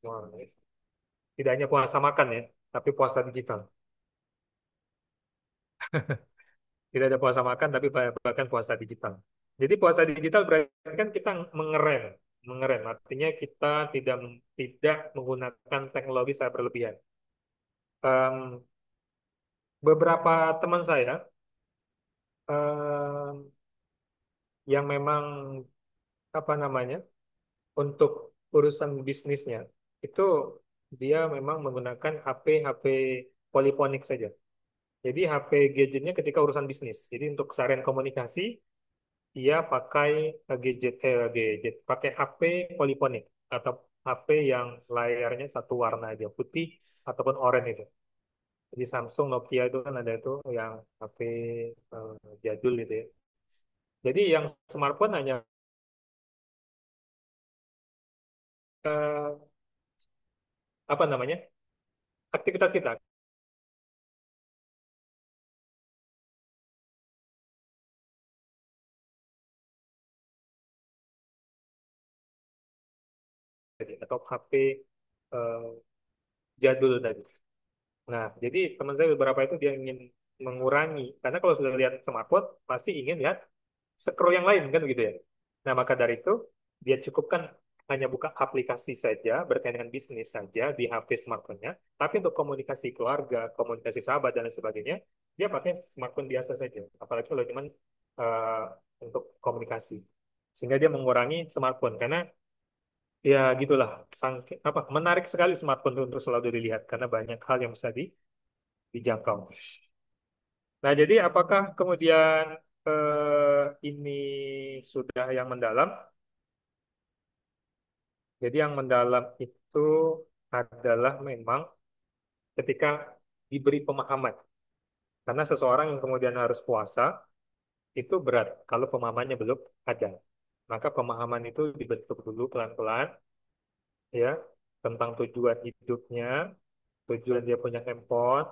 Wah, tidak hanya puasa makan ya, tapi puasa digital. Tidak ada puasa makan, tapi bahkan puasa digital. Jadi puasa digital berarti kan kita mengerem, mengerem. Artinya kita tidak menggunakan teknologi secara berlebihan. Em, Beberapa teman saya em, yang memang apa namanya untuk urusan bisnisnya itu dia memang menggunakan HP poliponik saja. Jadi HP gadgetnya ketika urusan bisnis. Jadi untuk keseharian komunikasi dia pakai gadget, pakai HP poliponik atau HP yang layarnya satu warna aja, putih ataupun oranye itu. Jadi Samsung, Nokia itu kan ada itu yang HP eh, jadul gitu ya. Jadi yang smartphone hanya eh, apa namanya aktivitas kita. Jadi, atau HP eh, jadul tadi. Nah, jadi teman saya beberapa itu dia ingin mengurangi, karena kalau sudah lihat smartphone pasti ingin lihat scroll yang lain kan gitu ya. Nah, maka dari itu dia cukupkan hanya buka aplikasi saja berkaitan dengan bisnis saja di HP smartphone-nya, tapi untuk komunikasi keluarga, komunikasi sahabat dan lain sebagainya, dia pakai smartphone biasa saja. Apalagi kalau cuma eh, untuk komunikasi. Sehingga dia mengurangi smartphone karena ya gitulah apa menarik sekali smartphone itu untuk selalu dilihat karena banyak hal yang bisa dijangkau. Nah, jadi apakah kemudian ini sudah yang mendalam? Jadi yang mendalam itu adalah memang ketika diberi pemahaman. Karena seseorang yang kemudian harus puasa itu berat kalau pemahamannya belum ada. Maka pemahaman itu dibentuk dulu pelan-pelan ya tentang tujuan hidupnya, tujuan dia punya handphone,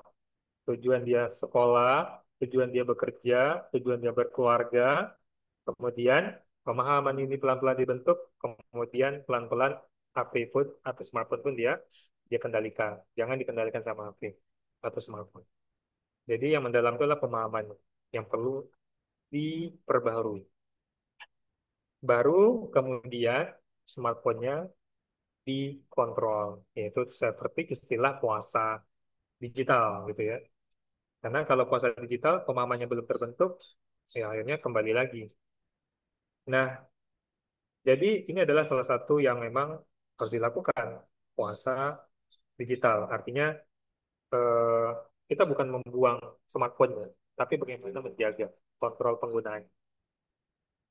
tujuan dia sekolah, tujuan dia bekerja, tujuan dia berkeluarga. Kemudian pemahaman ini pelan-pelan dibentuk, kemudian pelan-pelan HP pun atau smartphone pun dia dia kendalikan. Jangan dikendalikan sama HP atau smartphone. Jadi yang mendalam itu adalah pemahaman yang perlu diperbaharui. baru kemudian smartphone-nya dikontrol, yaitu seperti istilah puasa digital gitu ya. Karena kalau puasa digital pemahamannya belum terbentuk, ya akhirnya kembali lagi. Nah, jadi ini adalah salah satu yang memang harus dilakukan, puasa digital. Artinya eh, kita bukan membuang smartphone, tapi bagaimana menjaga kontrol penggunaan.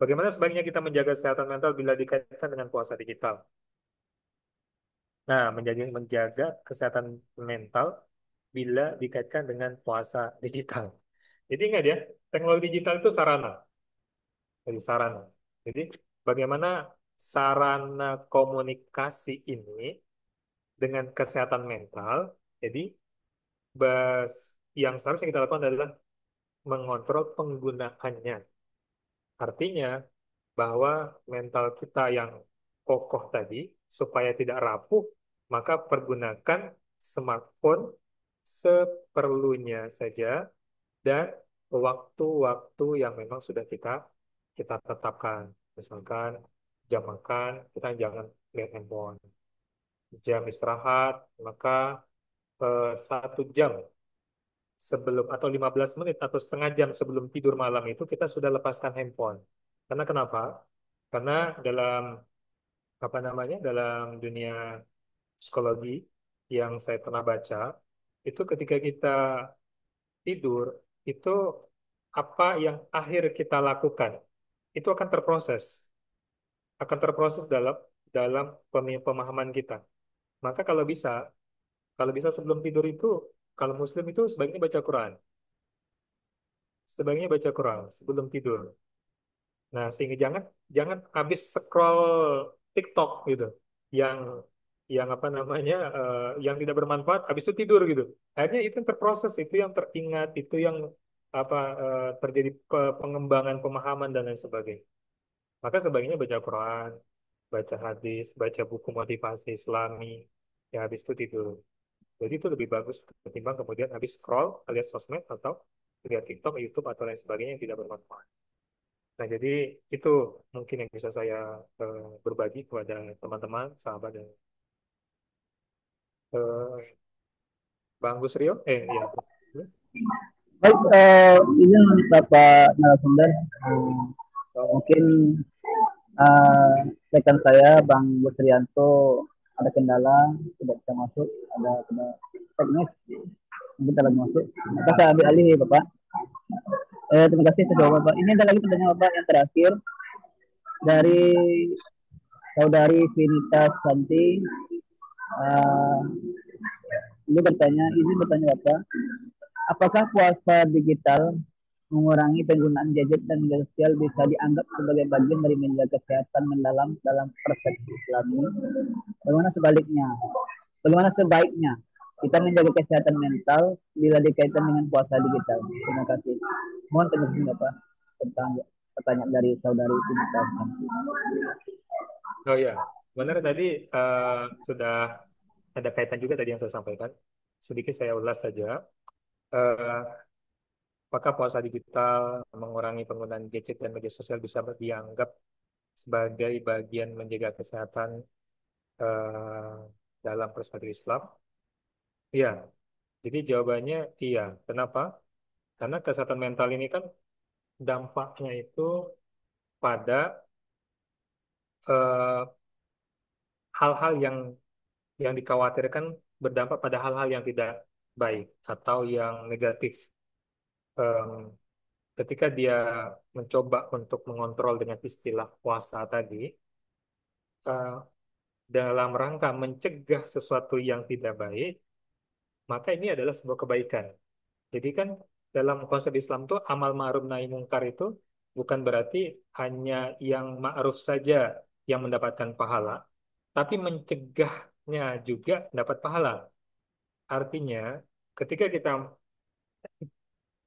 Bagaimana sebaiknya kita menjaga kesehatan mental bila dikaitkan dengan puasa digital? Nah, menjaga kesehatan mental bila dikaitkan dengan puasa digital. Jadi ingat ya, teknologi digital itu sarana, jadi sarana. Jadi bagaimana sarana komunikasi ini dengan kesehatan mental. Jadi yang seharusnya kita lakukan adalah mengontrol penggunaannya. Artinya bahwa mental kita yang kokoh tadi, supaya tidak rapuh, maka pergunakan smartphone seperlunya saja dan waktu-waktu yang memang sudah kita kita tetapkan. Misalkan jam makan, kita jangan lihat handphone. Jam istirahat, maka 1 jam sebelum atau 15 menit atau setengah jam sebelum tidur malam itu kita sudah lepaskan handphone. Karena kenapa? Karena dalam apa namanya dalam dunia psikologi yang saya pernah baca itu ketika kita tidur itu apa yang akhir kita lakukan itu akan terproses dalam dalam pemahaman kita. Maka kalau bisa sebelum tidur itu kalau Muslim itu sebaiknya baca Quran, sebaiknya baca Quran sebelum tidur. Nah, sehingga jangan jangan habis scroll TikTok gitu, yang yang apa namanya, yang tidak bermanfaat, habis itu tidur gitu. Akhirnya itu yang terproses, itu yang teringat, itu yang apa terjadi pengembangan pemahaman dan lain sebagainya. Maka sebaiknya baca Quran, baca hadis, baca buku motivasi Islami, ya habis itu tidur. Jadi itu lebih bagus ketimbang kemudian habis scroll alias sosmed atau lihat TikTok, YouTube atau lain sebagainya yang tidak bermanfaat. Nah, jadi itu mungkin yang bisa saya berbagi kepada teman-teman, sahabat dan Bang Gusrio. Ya, Baik, ini Bapak narasumber. oh, Mungkin eh, rekan saya Bang Busrianto ada kendala, tidak bisa masuk, ada kendala teknis, mungkin telah masuk. Maka saya ambil alih ya Bapak. Terima kasih sudah Bapak. Ini ada lagi pertanyaan Bapak yang terakhir dari saudari Vinita Santi. Eh, ini bertanya Bapak, apakah puasa digital mengurangi penggunaan gadget dan media sosial bisa dianggap sebagai bagian dari menjaga kesehatan mendalam dalam persepsi Islami? Bagaimana sebaliknya? Bagaimana sebaiknya kita menjaga kesehatan mental bila dikaitkan dengan puasa digital? Terima kasih. Mohon penjelasan Bapak tentang pertanyaan dari saudari Vinita. oh ya, benar tadi eh, sudah ada kaitan juga tadi yang saya sampaikan. Sedikit saya ulas saja. Eh, Apakah puasa digital mengurangi penggunaan gadget dan media sosial bisa dianggap sebagai bagian menjaga kesehatan eh, dalam perspektif Islam? Iya, jadi jawabannya iya. Kenapa? Karena kesehatan mental ini kan dampaknya itu pada eh, hal-hal yang dikhawatirkan berdampak pada hal-hal yang tidak baik atau yang negatif. Em, Ketika dia mencoba untuk mengontrol dengan istilah puasa tadi, eh, dalam rangka mencegah sesuatu yang tidak baik, maka ini adalah sebuah kebaikan. Jadi kan dalam konsep Islam tuh amal ma'ruf nahi mungkar itu bukan berarti hanya yang ma'ruf saja yang mendapatkan pahala, tapi mencegahnya juga dapat pahala. Artinya, ketika kita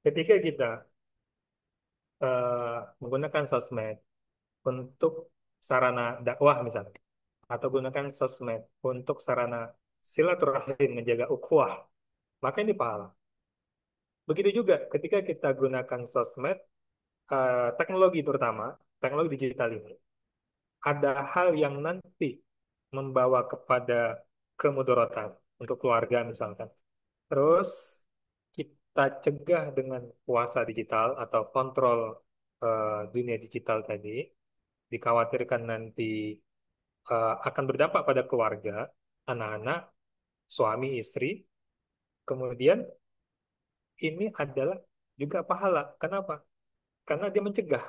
ketika kita menggunakan sosmed untuk sarana dakwah misalnya, atau gunakan sosmed untuk sarana silaturahim menjaga ukhuwah, maka ini pahala. Begitu juga ketika kita gunakan sosmed, teknologi terutama, teknologi digital ini. ada hal yang nanti membawa kepada kemudaratan untuk keluarga misalkan. Terus kita cegah dengan puasa digital atau kontrol dunia digital tadi, dikhawatirkan nanti akan berdampak pada keluarga, anak-anak, suami, istri. Kemudian ini adalah juga pahala. Kenapa? Karena dia mencegah,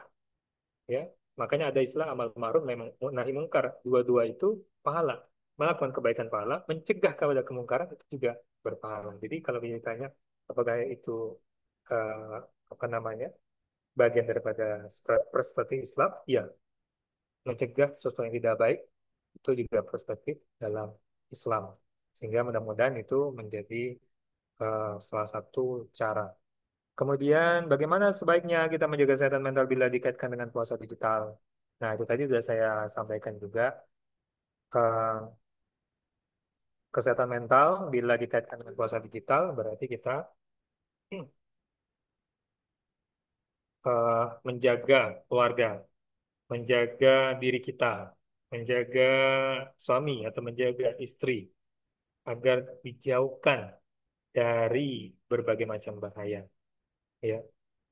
ya. Makanya ada istilah amal ma'ruf nahi mungkar. Dua-dua itu pahala. Melakukan kebaikan pahala, mencegah kepada kemungkaran itu juga berpahala. Jadi kalau ditanya apakah itu eh, apa namanya bagian daripada perspektif Islam, ya, mencegah sesuatu yang tidak baik itu juga perspektif dalam Islam. Sehingga mudah-mudahan itu menjadi salah satu cara. Kemudian bagaimana sebaiknya kita menjaga kesehatan mental bila dikaitkan dengan puasa digital? Nah, itu tadi sudah saya sampaikan juga. eh, Kesehatan mental bila dikaitkan dengan puasa digital berarti kita menjaga keluarga, menjaga diri kita, menjaga suami atau menjaga istri agar dijauhkan dari berbagai macam bahaya. Ya.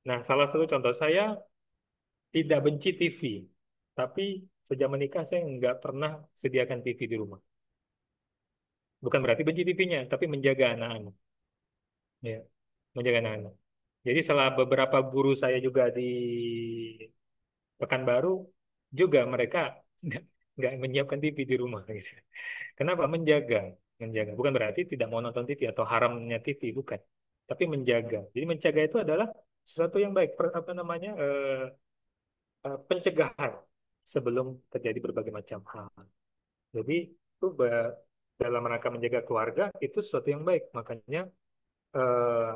Nah, salah satu contoh saya tidak benci TV, tapi sejak menikah saya nggak pernah sediakan TV di rumah. Bukan berarti benci TV-nya, tapi menjaga anak-anak. Ya, menjaga anak-anak. Jadi setelah beberapa guru saya juga di Pekanbaru, juga mereka nggak nggak menyiapkan TV di rumah. Gitu. Kenapa? Menjaga, menjaga. Bukan berarti tidak mau nonton TV atau haramnya TV, bukan. Tapi menjaga. Jadi menjaga itu adalah sesuatu yang baik. Apa namanya? Pencegahan sebelum terjadi berbagai macam hal. Jadi itu dalam rangka menjaga keluarga itu sesuatu yang baik. Makanya eh,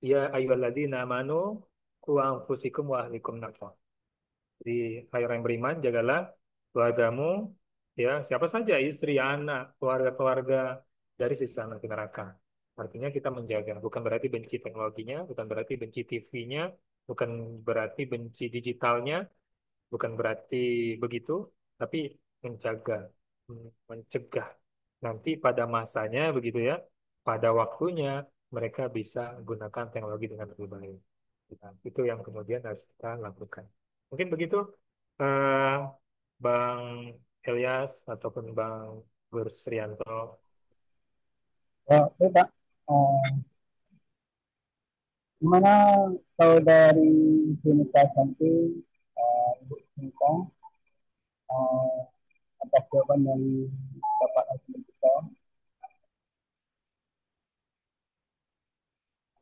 ya ayyuhalladzina amanu qu anfusikum wa ahlikum nar. Jadi hai orang yang beriman, jagalah keluargamu, ya siapa saja, istri, anak, keluarga-keluarga dari sisa api neraka. Artinya kita menjaga, bukan berarti benci teknologinya, bukan berarti benci TV-nya, bukan berarti benci digitalnya, bukan berarti begitu, tapi menjaga, mencegah. Nanti pada masanya begitu ya, pada waktunya mereka bisa gunakan teknologi dengan lebih baik. Nah, itu yang kemudian harus kita lakukan. Mungkin begitu, eh, Bang Elias ataupun Bang Gursrianto. Oke, Pak. Gimana kalau dari Sunita Santi, Ibu Sunita, eh, atas jawaban dari Bapak Asmi kita,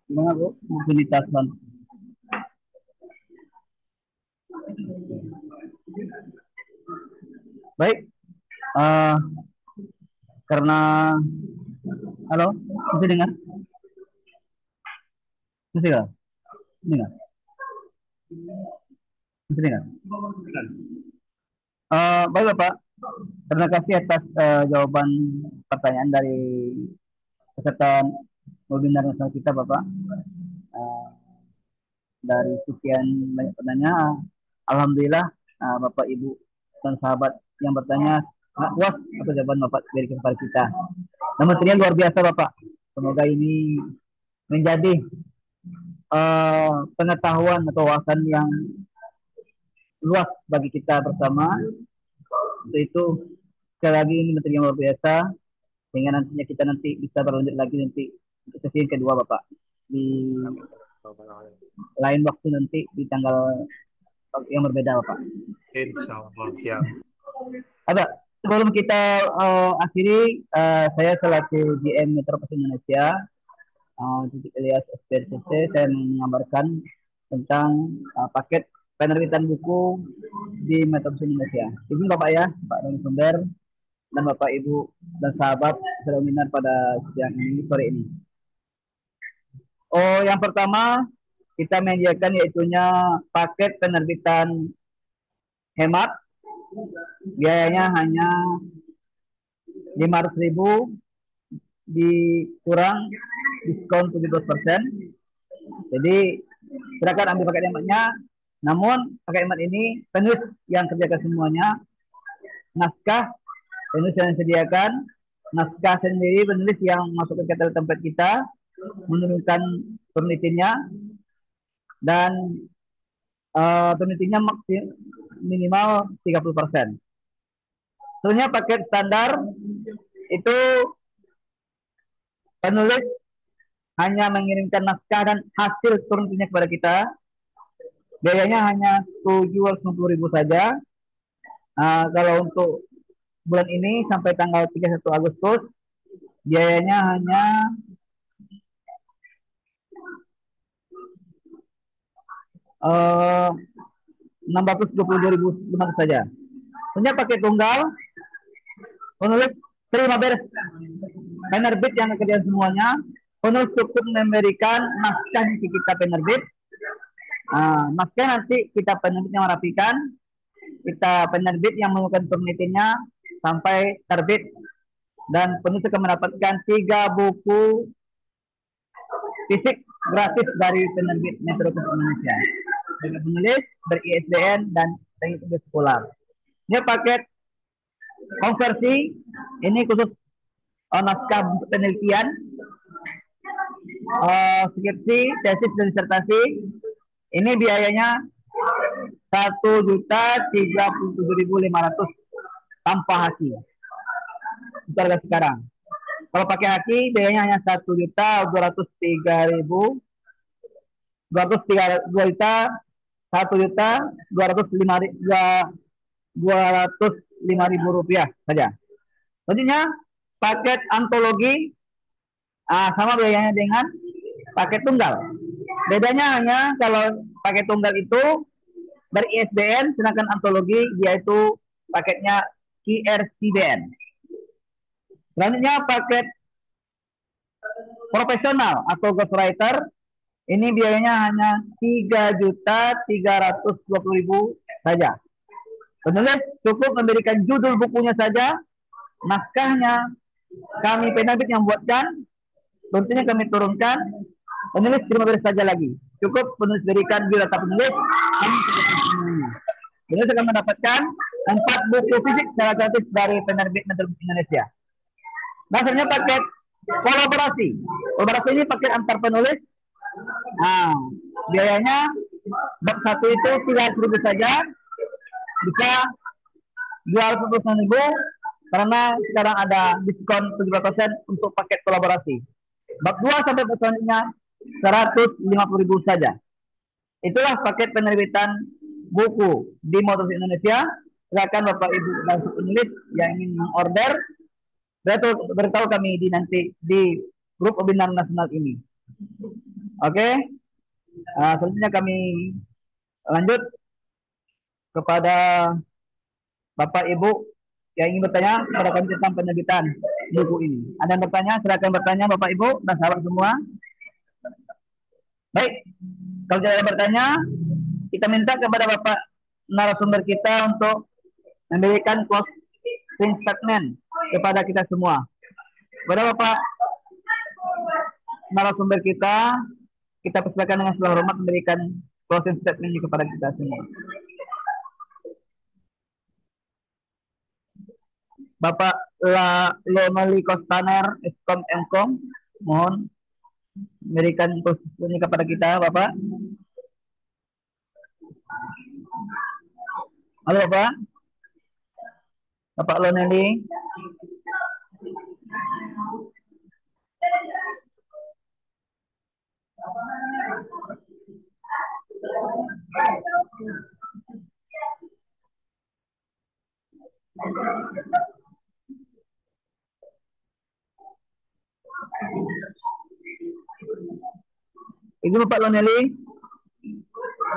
gimana Bu? Bu Sunita Santi. Baik, eh, karena halo, bisa dengar? Bisa nggak? Dengar? Bisa dengar? Baik Bapak, terima kasih atas jawaban pertanyaan dari peserta webinar nasional kita Bapak. Eh, dari sekian banyak pertanyaan, alhamdulillah Bapak Ibu dan sahabat yang bertanya sangat puas atas jawaban Bapak dari kepada kita. Namun ternyata luar biasa Bapak. Semoga ini menjadi pengetahuan atau wawasan yang luas bagi kita bersama. Untuk itu sekali lagi ini materi yang luar biasa sehingga nantinya kita nanti bisa berlanjut lagi nanti untuk sesi yang kedua Bapak di lain waktu nanti di tanggal yang berbeda Bapak. Insya Allah, siap. Ada sebelum kita akhiri saya selaku GM Metro Pos Indonesia Titik Elias SPRCC saya mengabarkan tentang paket penerbitan buku di Metro Pos Indonesia. Izin Bapak ya, Pak dan Sumber dan Bapak Ibu dan sahabat seminar pada siang ini sore ini. Oh, yang pertama kita menyediakan yaitunya paket penerbitan hemat, biayanya hanya 500.000 dikurang diskon 17%. Jadi silakan ambil paket hematnya. Namun paket hemat ini penulis yang kerjakan semuanya naskah penulis yang disediakan, naskah sendiri penulis yang masuk ke catatan tempat kita, menurunkan penelitiannya, dan penelitiannya minimal 30%. Sebenarnya paket standar itu penulis hanya mengirimkan naskah dan hasil penelitiannya kepada kita. Biayanya hanya 750.000 saja. Kalau untuk bulan ini sampai tanggal 31 Agustus, biayanya hanya 622.000 saja. Punya paket tunggal, penulis terima beres penerbit yang kerjaan semuanya. Penulis cukup memberikan naskah ke kita penerbit. Naskah nanti kita penerbit yang merapikan, kita penerbit yang melakukan penelitiannya sampai terbit, dan penulis akan mendapatkan 3 buku fisik gratis dari penerbit Metro Indonesia. Bagi penulis ber-ISBN dan teknik sekolah. Ini paket konversi, ini khusus naskah penelitian, skripsi, tesis dan disertasi. Ini biayanya 1.037.500 tanpa haki. Itu harga sekarang. Kalau pakai haki biayanya hanya 1.203.000, 1.205.000 rupiah saja. Selanjutnya paket antologi sama biayanya dengan paket tunggal. Bedanya hanya kalau paket tunggal itu ber-ISBN, sedangkan antologi yaitu paketnya QRCBN. Selanjutnya paket profesional atau ghostwriter, ini biayanya hanya 3.320.000 saja. Penulis cukup memberikan judul bukunya saja, naskahnya kami penerbit yang buatkan, tentunya kami turunkan, penulis terima beres saja lagi. Cukup penulis berikan biodata penulis, kami penulis akan mendapatkan 4 buku fisik secara gratis dari penerbit Metro Indonesia. Dasarnya paket kolaborasi. Kolaborasi ini paket antar penulis. Biayanya bab 1 itu 300.000 saja, bisa 200.000 karena sekarang ada diskon 70% untuk paket kolaborasi. Bab 2 sampai bab selanjutnya 150.000 saja. Itulah paket penerbitan buku di Motor Indonesia. Silakan Bapak Ibu dan penulis yang ingin mengorder, beritahu kami nanti di grup webinar nasional ini. Oke. Selanjutnya kami lanjut kepada Bapak Ibu yang ingin bertanya kepada kami tentang penerbitan buku ini. Ada yang bertanya? Silakan bertanya Bapak Ibu dan sahabat semua. Baik, kalau tidak ada bertanya, kita minta kepada Bapak narasumber kita untuk memberikan closing statement kepada kita semua. Kepada Bapak narasumber kita persilakan dengan segala hormat memberikan closing statement kepada kita semua. Bapak Lonoli Kostaner, Eskom Mkom, mohon memberikan ini kepada kita, Bapak. Halo, Bapak. Bapak Loneli. Ibu Bapak Loneli,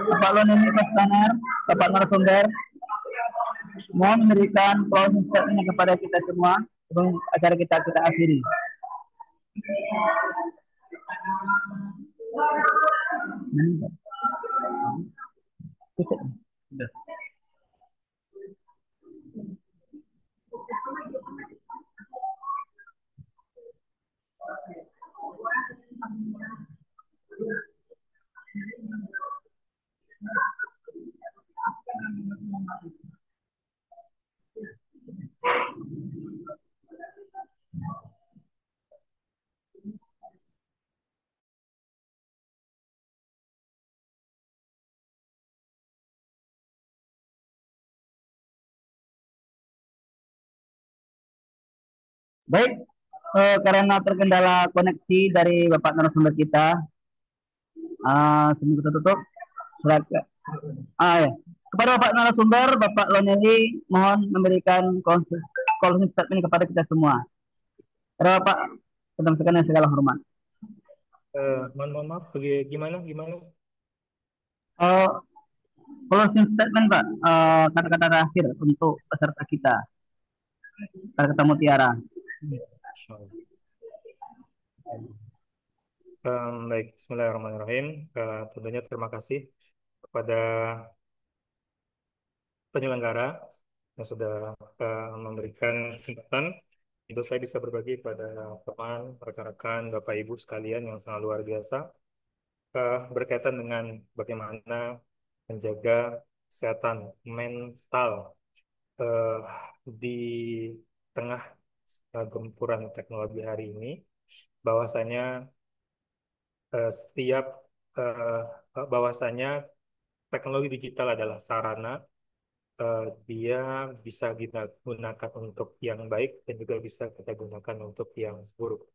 Bapak Loneli Kostaner, Bapak narasumber, mohon memberikan closing statement kepada kita semua sebelum acara kita akhiri. Baik, karena terkendala koneksi dari Bapak narasumber kita, sebelum kita tutup, silakan. Ya. Kepada Bapak narasumber, Bapak Loneli, mohon memberikan closing statement kepada kita semua. Kepada Bapak, kita dengan segala hormat. Mohon maaf, gimana? Uh, Closing statement, Pak. Kata-kata terakhir untuk peserta kita, kata-kata mutiara. Baik, Bismillahirrahmanirrahim. Tentunya terima kasih kepada penyelenggara yang sudah memberikan kesempatan untuk saya bisa berbagi pada teman, rekan-rekan, Bapak Ibu sekalian yang sangat luar biasa berkaitan dengan bagaimana menjaga kesehatan mental eh, di tengah gempuran teknologi hari ini, bahwasanya setiap eh, bahwasanya teknologi digital adalah sarana, dia bisa kita gunakan untuk yang baik dan juga bisa kita gunakan untuk yang buruk.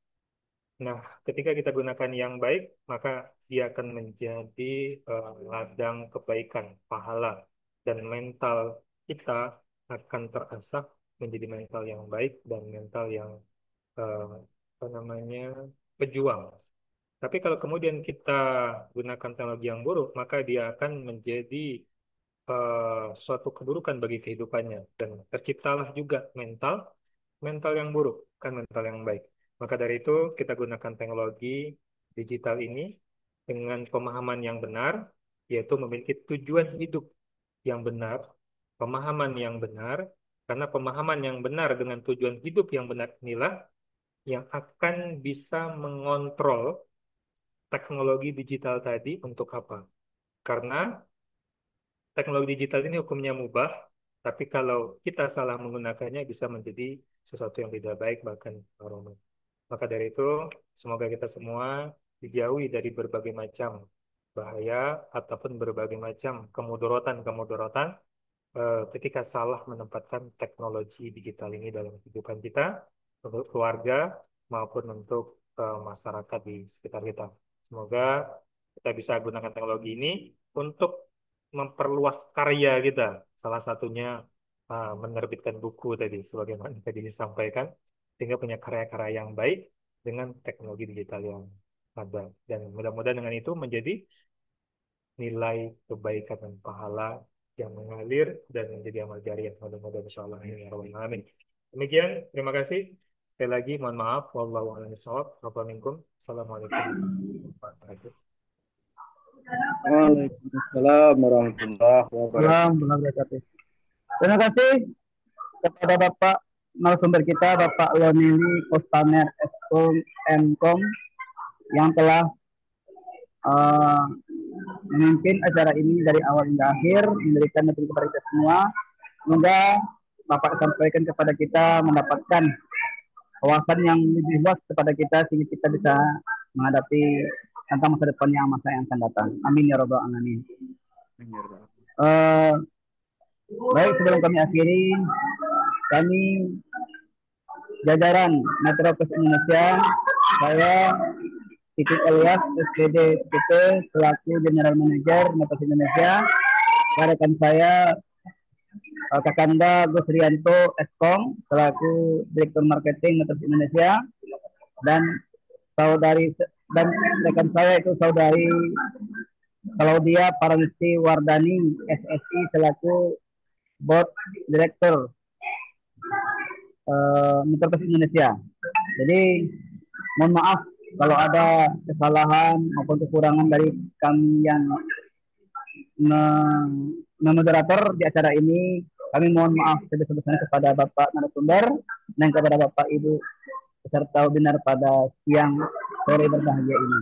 Nah, ketika kita gunakan yang baik, maka dia akan menjadi ladang kebaikan, pahala, dan mental kita akan terasah menjadi mental yang baik dan mental yang eh, apa namanya pejuang. Tapi kalau kemudian kita gunakan teknologi yang buruk, maka dia akan menjadi suatu keburukan bagi kehidupannya dan terciptalah juga mental mental yang buruk, kan mental yang baik. Maka dari itu kita gunakan teknologi digital ini dengan pemahaman yang benar, yaitu memiliki tujuan hidup yang benar, pemahaman yang benar, karena pemahaman yang benar dengan tujuan hidup yang benar inilah yang akan bisa mengontrol teknologi digital tadi untuk apa? Karena teknologi digital ini hukumnya mubah, tapi kalau kita salah menggunakannya bisa menjadi sesuatu yang tidak baik bahkan haram. Maka dari itu, semoga kita semua dijauhi dari berbagai macam bahaya ataupun berbagai macam kemudaratan-kemudaratan ketika salah menempatkan teknologi digital ini dalam kehidupan kita, untuk keluarga maupun untuk masyarakat di sekitar kita. Semoga kita bisa gunakan teknologi ini untuk memperluas karya kita. Salah satunya menerbitkan buku tadi, sebagaimana tadi disampaikan, sehingga punya karya-karya yang baik dengan teknologi digital yang ada. Dan mudah-mudahan dengan itu menjadi nilai kebaikan dan pahala yang mengalir dan menjadi amal jariah. Mudah-mudahan insyaallah ya rabbal alamin. Demikian, terima kasih. Sekali lagi mohon maaf. Wallahu a'lam bishawab. Assalamualaikum warahmatullahi wabarakatuh. Waalaikumsalam warahmatullahi wabarakatuh. Alhamdulillah. Terima kasih kepada Bapak narasumber kita, Bapak Loneli Kostaner Eskom Mkom, yang telah memimpin acara ini dari awal hingga akhir, memberikan materi kepada kita semua. Semoga Bapak sampaikan kepada kita mendapatkan wawasan yang lebih luas kepada kita sehingga kita bisa menghadapi tentang masa depannya masa yang akan datang. Amin ya rabbal alamin. Baik, sebelum kami akhiri, kami jajaran Metropos Indonesia, saya Titik Elias, SPD PT, selaku General Manager Metropos Indonesia, rekan saya Kakanda Gus Rianto Eskom, selaku Direktur Marketing Metropos Indonesia, dan rekan saya itu saudari Claudia Paranesti Wardani SSI, selaku Board Director Metropos Indonesia. Jadi mohon maaf kalau ada kesalahan maupun kekurangan dari kami yang moderator di acara ini. Kami mohon maaf sebesar-besarnya kepada Bapak narasumber dan kepada Bapak Ibu peserta webinar pada siang sore berbahagia ini.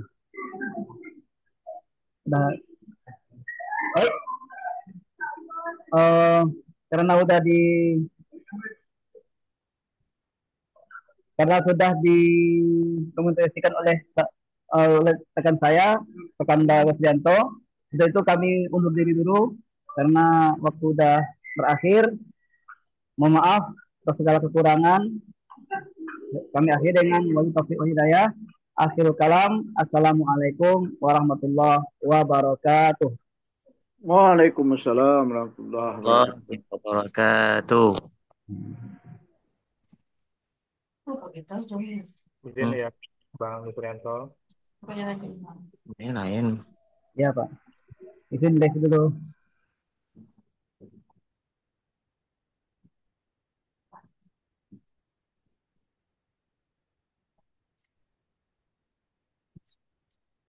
Baik, karena sudah dikomunikasikan oleh rekan saya, Kakanda Wasdianto. Setelah itu kami undur diri dulu karena waktu sudah berakhir. Mohon maaf atas segala kekurangan. Kami akhiri dengan wabillahi taufiq wal hidayah. Akhirul kalam. Assalamualaikum warahmatullahi wabarakatuh. Waalaikumsalam warahmatullahi wabarakatuh. Warahmatullahi wabarakatuh. Izin ya, Bang Yusrianto. Ini lain. Ya Pak. Izin dulu.